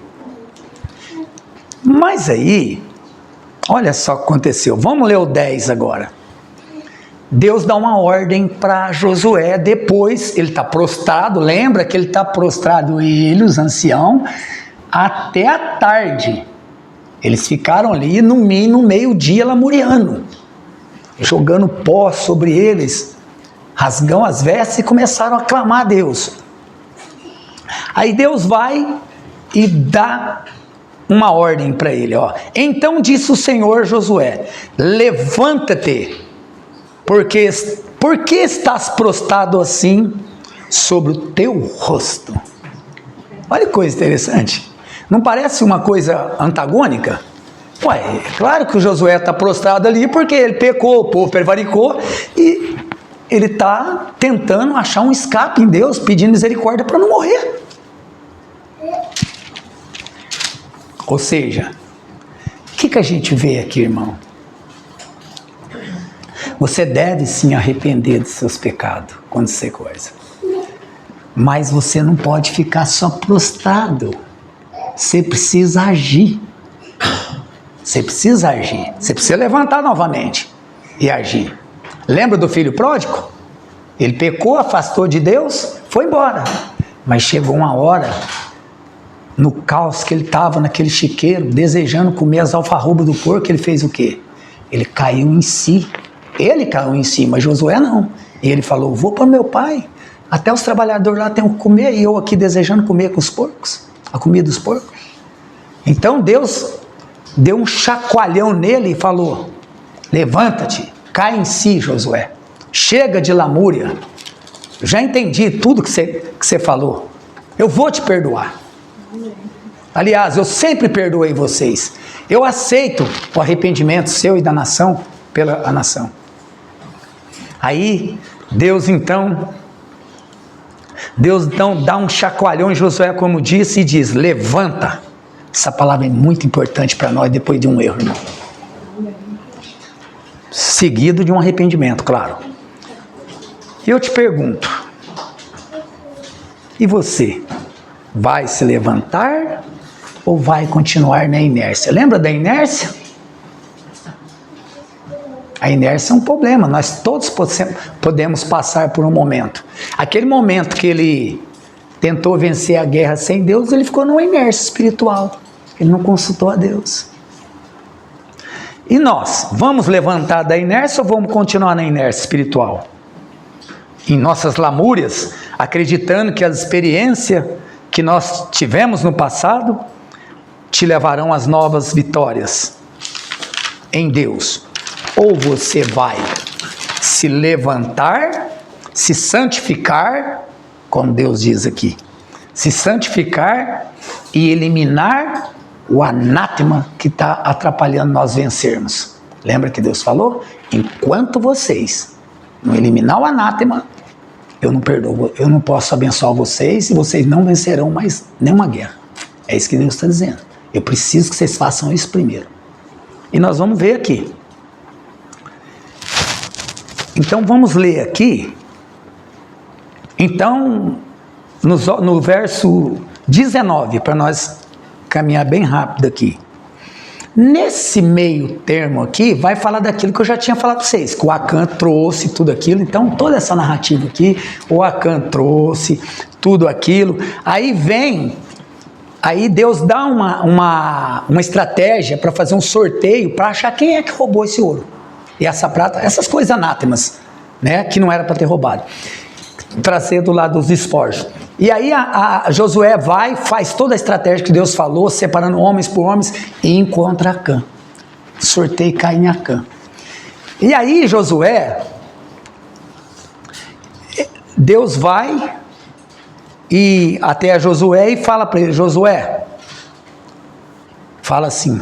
Mas aí, olha só o que aconteceu, vamos ler o 10 agora. Deus dá uma ordem para Josué, depois ele está prostrado, lembra que ele está prostrado, ele, os anciãos, até a tarde. Eles ficaram ali no meio-dia lamuriando, jogando pó sobre eles, rasgam as vestes e começaram a clamar a Deus. Aí Deus vai e dá uma ordem para ele, ó. Então disse o Senhor a Josué: levanta-te, por que estás prostrado assim sobre o teu rosto? Olha que coisa interessante. Não parece uma coisa antagônica? Ué, é claro que o Josué está prostrado ali porque ele pecou, o povo prevaricou e ele está tentando achar um escape em Deus, pedindo misericórdia para não morrer. Ou seja, o que a gente vê aqui, irmão? Você deve sim arrepender dos seus pecados quando você coisa. Mas você não pode ficar só prostrado. Você precisa agir. Você precisa agir. Você precisa levantar novamente e agir. Lembra do filho pródigo? Ele pecou, afastou de Deus, foi embora. Mas chegou uma hora, no caos que ele estava naquele chiqueiro, desejando comer as alfarrobas do porco, ele fez o quê? Ele caiu em si. Ele caiu em si, mas Josué não. E ele falou: vou para meu pai. Até os trabalhadores lá têm que comer e eu aqui desejando comer com os porcos, a comida dos porcos. Então Deus deu um chacoalhão nele e falou: levanta-te, cai em si, Josué. Chega de lamúria. Já entendi tudo que você falou. Eu vou te perdoar. Aliás, eu sempre perdoei vocês. Eu aceito o arrependimento seu e da nação pela nação. Aí, Deus então dá um chacoalhão em Josué, como disse, e diz: levanta. Essa palavra é muito importante para nós depois de um erro, irmão. Seguido de um arrependimento, claro. Eu te pergunto, e você? Vai se levantar ou vai continuar na inércia? Lembra da inércia? A inércia é um problema, nós todos podemos passar por um momento. Aquele momento que ele tentou vencer a guerra sem Deus, ele ficou numa inércia espiritual. Ele não consultou a Deus. E nós, vamos levantar da inércia ou vamos continuar na inércia espiritual? Em nossas lamúrias, acreditando que as experiências que nós tivemos no passado te levarão às novas vitórias em Deus. Ou você vai se levantar, se santificar, como Deus diz aqui, se santificar e eliminar o anátema que está atrapalhando nós vencermos. Lembra que Deus falou? Enquanto vocês não eliminar o anátema, eu não perdoo, eu não posso abençoar vocês e vocês não vencerão mais nenhuma guerra. É isso que Deus está dizendo. Eu preciso que vocês façam isso primeiro. E nós vamos ver aqui. Então vamos ler aqui. Então, no verso 19, para nós caminhar bem rápido aqui. Nesse meio termo aqui, vai falar daquilo que eu já tinha falado para vocês, que o Acã trouxe tudo aquilo. Então, toda essa narrativa aqui, o Acã trouxe tudo aquilo. Aí Deus dá uma estratégia para fazer um sorteio, para achar quem é que roubou esse ouro. E essa prata, essas coisas anátemas, né, que não era para ter roubado. Trazer do lado dos despojos. E aí a Josué vai, faz toda a estratégia que Deus falou, separando homens por homens, e encontra Acã. Sorteio cai em Acã. E aí Josué, Deus vai e até Josué e fala para ele: Josué, fala assim.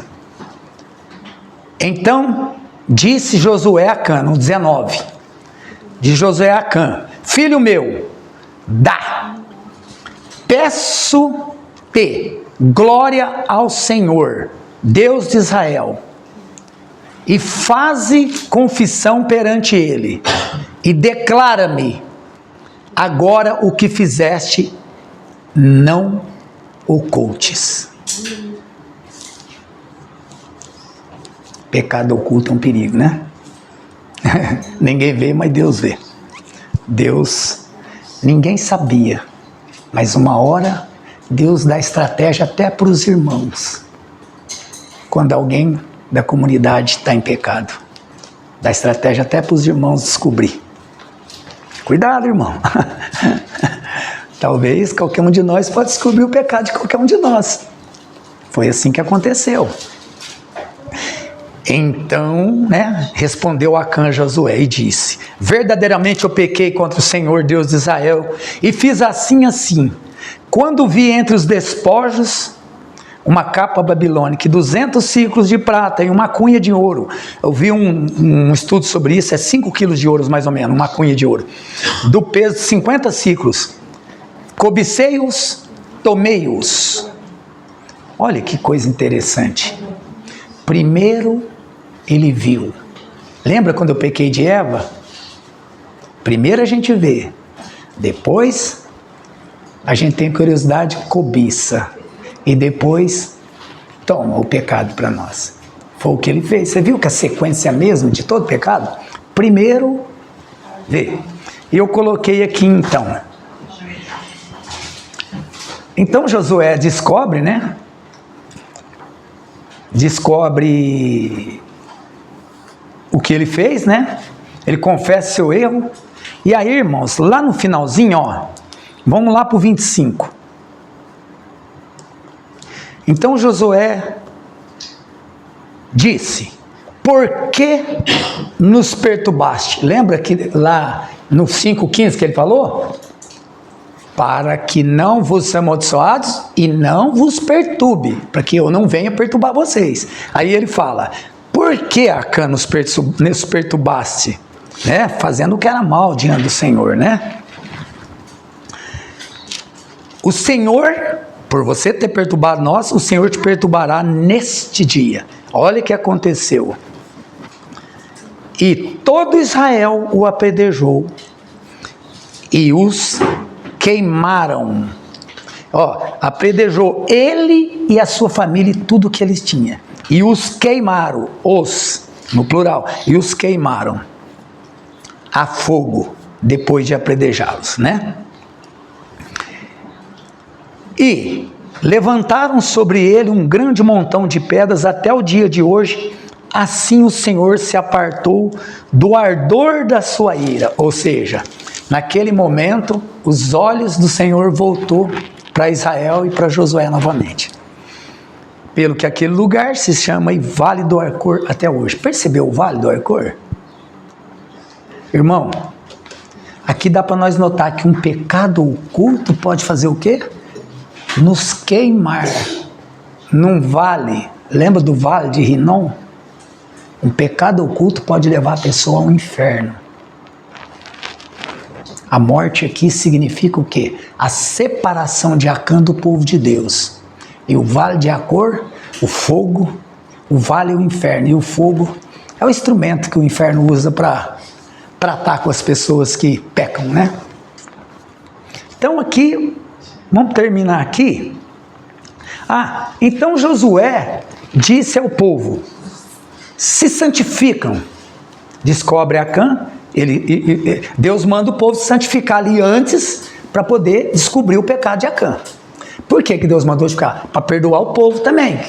Então disse Josué a Acã, no 19, de Josué a Acã: filho meu, peço-te glória ao Senhor, Deus de Israel, e faze confissão perante ele, e declara-me agora o que fizeste, não ocultes. Pecado oculto é um perigo, né? Ninguém vê, mas Deus vê. Deus, ninguém sabia, mas uma hora Deus dá estratégia até para os irmãos. quando alguém da comunidade está em pecado. Dá estratégia até para os irmãos descobrir. Cuidado, irmão. Talvez qualquer um de nós pode descobrir o pecado de qualquer um de nós. Foi assim que aconteceu. Então, respondeu Acã a Josué e disse: verdadeiramente eu pequei contra o Senhor Deus de Israel e fiz assim. Quando vi entre os despojos uma capa babilônica, 200 ciclos de prata e uma cunha de ouro. Eu vi um estudo sobre isso, é 5 quilos de ouro mais ou menos, uma cunha de ouro, do peso de 50 ciclos. Cobicei-os, tomei-os. Olha que coisa interessante. Primeiro ele viu. Lembra quando eu pequei de Eva? Primeiro a gente vê, depois a gente tem curiosidade, cobiça, e depois toma o pecado para nós. Foi o que ele fez. Você viu que a sequência mesmo de todo pecado? Primeiro vê. E eu coloquei aqui então. Então Josué descobre, Descobre o que ele fez, Ele confessa seu erro. E aí, irmãos, lá no finalzinho, vamos lá para o 25. Então Josué disse: por que nos perturbaste? Lembra que lá no 5,15 que ele falou? Para que não vos amaldiçoados e não vos perturbe, para que eu não venha perturbar vocês. Aí ele fala: por que Acã nos perturbaste? Fazendo o que era mal diante do Senhor, O Senhor, por você ter perturbado nós, o Senhor te perturbará neste dia. Olha o que aconteceu. E todo Israel o apedrejou e os queimaram. Apedrejou ele e a sua família e tudo que eles tinham. E os queimaram, no plural, e os queimaram a fogo, depois de apedrejá-los, E levantaram sobre ele um grande montão de pedras até o dia de hoje. Assim o Senhor se apartou do ardor da sua ira. Ou seja, naquele momento, os olhos do Senhor voltou para Israel e para Josué novamente. Pelo que aquele lugar se chama Vale do Arcor até hoje. Percebeu o Vale do Arcor? Irmão, aqui dá para nós notar que um pecado oculto pode fazer o quê? Nos queimar num vale. Lembra do vale de Rinom? Um pecado oculto pode levar a pessoa ao inferno. A morte aqui significa o quê? A separação de Acã do povo de Deus. E o vale de Acor, o fogo, o vale é o inferno. E o fogo é o instrumento que o inferno usa para tratar com as pessoas que pecam, Então aqui, vamos terminar aqui. Então Josué disse ao povo: se santificam. Descobre Acã. Deus manda o povo se santificar ali antes, para poder descobrir o pecado de Acã. Por que Deus mandou ficar? Para perdoar o povo também.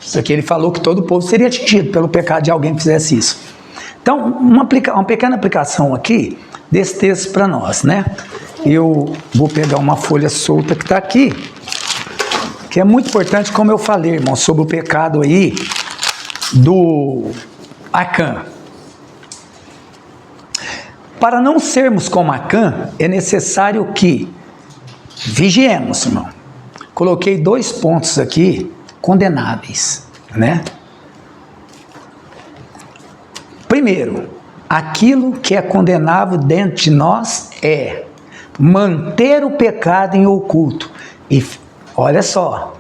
Isso aqui ele falou que todo o povo seria atingido pelo pecado de alguém que fizesse isso. Então, uma pequena aplicação aqui desse texto para nós, Eu vou pegar uma folha solta que está aqui, que é muito importante, como eu falei, irmão, sobre o pecado aí do Acã. Para não sermos como Acã, é necessário que vigiemos, irmão. Coloquei 2 pontos aqui, condenáveis, Primeiro, aquilo que é condenável dentro de nós é manter o pecado em oculto. E, olha só,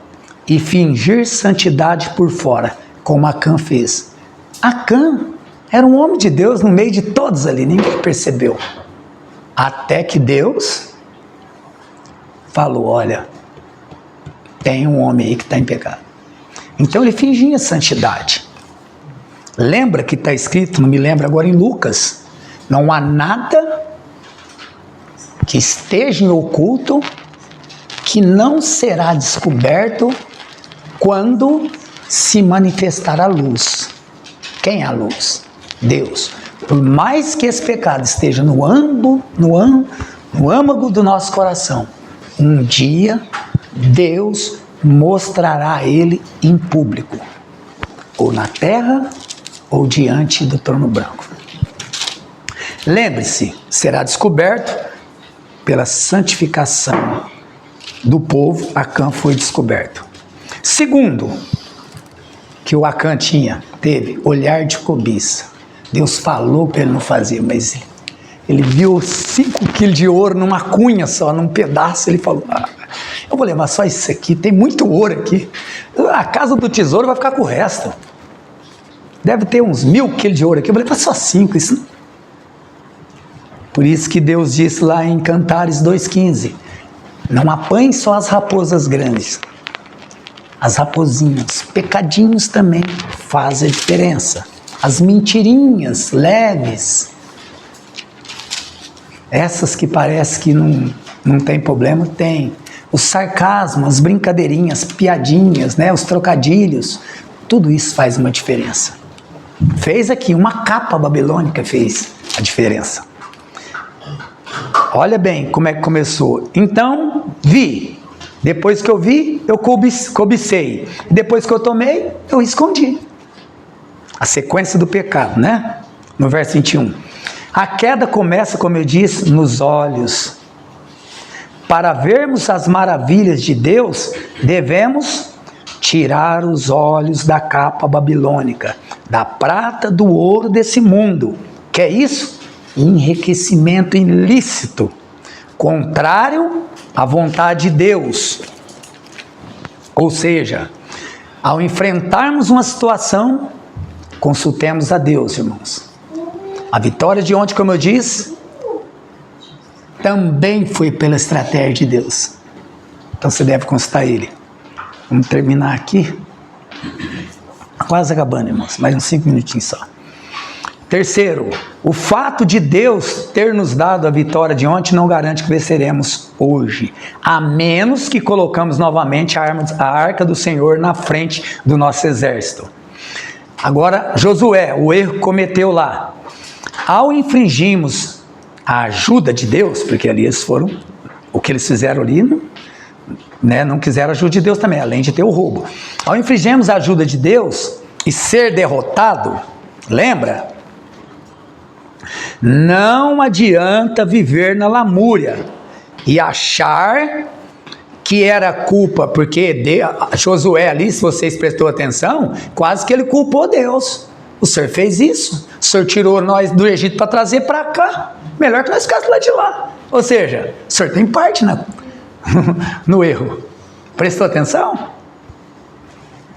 e fingir santidade por fora, como Acã fez. Acã era um homem de Deus no meio de todos ali, ninguém percebeu. Até que Deus falou: olha, tem um homem aí que está em pecado. Então ele fingia santidade. Lembra que está escrito, não me lembro agora, em Lucas: não há nada que esteja em oculto que não será descoberto quando se manifestar a luz. Quem é a luz? Deus. Por mais que esse pecado esteja no âmago do nosso coração, um dia Deus mostrará ele em público, ou na terra, ou diante do trono branco. Lembre-se, será descoberto pela santificação do povo. Acã foi descoberto. Segundo, que o Acã teve olhar de cobiça. Deus falou para ele não fazer, mas ele viu 5 quilos de ouro numa cunha só, num pedaço. Ele falou, eu vou levar só isso aqui, tem muito ouro aqui. A casa do tesouro vai ficar com o resto. Deve ter uns 1.000 quilos de ouro aqui, eu vou levar só 5. Isso não... Por isso que Deus disse lá em Cantares 2,15, não apanhe só as raposas grandes, as raposinhas, pecadinhos também fazem a diferença. As mentirinhas leves, essas que parece que não tem problema, tem. O sarcasmo, as brincadeirinhas, piadinhas, né, os trocadilhos, tudo isso faz uma diferença. Fez aqui, uma capa babilônica fez a diferença. Olha bem como é que começou. Então, vi. Depois que eu vi, eu cobicei. Depois que eu tomei, eu escondi. A sequência do pecado, né? No verso 21. A queda começa, como eu disse, nos olhos. Para vermos as maravilhas de Deus, devemos tirar os olhos da capa babilônica, da prata, do ouro desse mundo. Que é isso? Enriquecimento ilícito, contrário à vontade de Deus. Ou seja, ao enfrentarmos uma situação, consultemos a Deus, irmãos. A vitória de ontem, como eu disse, também foi pela estratégia de Deus. Então você deve consultar Ele. Vamos terminar aqui. Quase acabando, irmãos. Mais uns 5 minutinhos só. Terceiro, o fato de Deus ter nos dado a vitória de ontem não garante que venceremos hoje, a menos que colocamos novamente a arca do Senhor na frente do nosso exército. Agora, Josué, o erro que cometeu lá. Ao infringirmos a ajuda de Deus, porque ali eles foram, o que eles fizeram ali, né, não quiseram a ajuda de Deus também, além de ter o roubo. Ao infringirmos a ajuda de Deus e ser derrotado, lembra? Não adianta viver na lamúria e achar que era culpa, porque Josué ali, se vocês prestou atenção, quase que ele culpou Deus. O Senhor fez isso, o Senhor tirou nós do Egito para trazer para cá, melhor que nós ficássemos lá de lá. Ou seja, o Senhor tem parte no erro. Prestou atenção?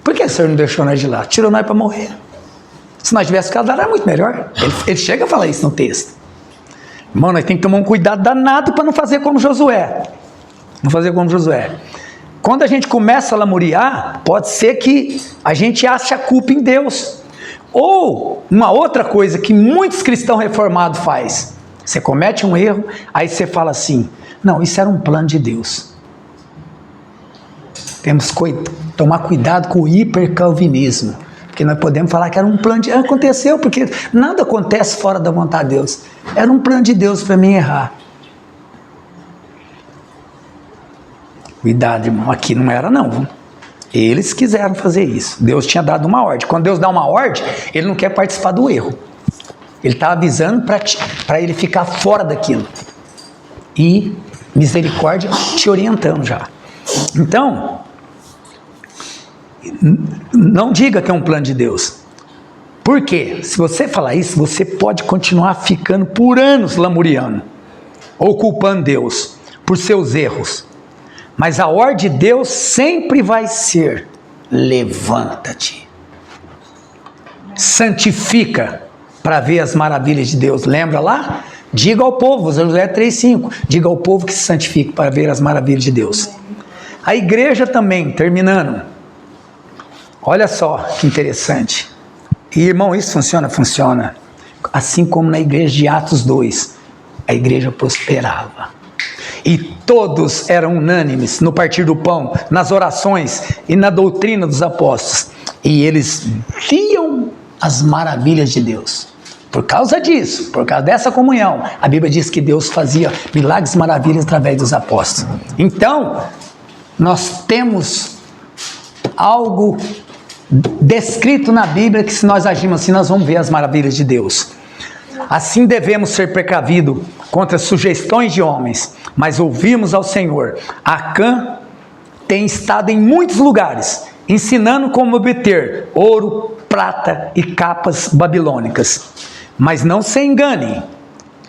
Por que o Senhor não deixou nós de lá? Tirou nós para morrer. Se nós tivéssemos ficado lá, era muito melhor. Ele chega a falar isso no texto. Irmão, nós temos que tomar um cuidado danado para não fazer como Josué. Não fazer como Josué. Quando a gente começa a lamuriar, pode ser que a gente ache a culpa em Deus. Ou uma outra coisa que muitos cristãos reformados fazem. Você comete um erro, aí você fala assim, não, isso era um plano de Deus. Temos que tomar cuidado com o hipercalvinismo. Porque nós podemos falar que era um plano de Deus. Aconteceu, porque nada acontece fora da vontade de Deus. Era um plano de Deus para mim errar. Cuidado, irmão. Aqui não era não. Eles quiseram fazer isso. Deus tinha dado uma ordem. Quando Deus dá uma ordem, Ele não quer participar do erro. Ele está avisando para ele ficar fora daquilo. E misericórdia te orientando já. Então, não diga que é um plano de Deus. Por quê? Se você falar isso, você pode continuar ficando por anos lamuriando, ou culpando Deus por seus erros. Mas a ordem de Deus sempre vai ser: levanta-te, santifica para ver as maravilhas de Deus. Lembra lá? Diga ao povo, Josué 3,5, diga ao povo que se santifique para ver as maravilhas de Deus. A igreja também, terminando, olha só que interessante. E, irmão, isso funciona? Funciona. Assim como na igreja de Atos 2, a igreja prosperava. E todos eram unânimes no partir do pão, nas orações e na doutrina dos apóstolos. e eles viam as maravilhas de Deus. Por causa disso, por causa dessa comunhão, a Bíblia diz que Deus fazia milagres e maravilhas através dos apóstolos. Então, nós temos algo descrito na Bíblia que, se nós agirmos assim, nós vamos ver as maravilhas de Deus. Assim devemos ser precavidos contra sugestões de homens, mas ouvirmos ao Senhor. Acã tem estado em muitos lugares, ensinando como obter ouro, prata e capas babilônicas. Mas não se enganem.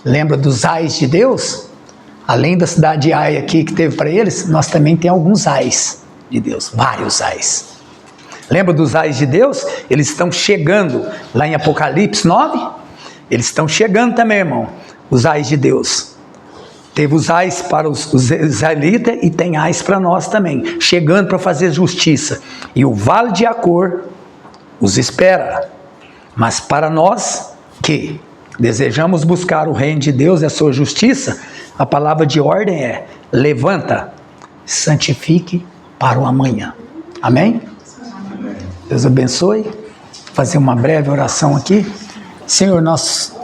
Lembra dos ais de Deus? Além da cidade de Ai aqui que teve para eles, nós também temos alguns ais de Deus, vários ais. Lembra dos ais de Deus? Eles estão chegando lá em Apocalipse 9. Eles estão chegando também, irmão, os ais de Deus. Teve os ais para os israelitas e tem ais para nós também, chegando para fazer justiça. E o vale de Acor os espera. Mas para nós que desejamos buscar o reino de Deus e a sua justiça, a palavra de ordem é: levanta, santifique para o amanhã. Amém? Deus abençoe. Vou fazer uma breve oração aqui. Senhor, nós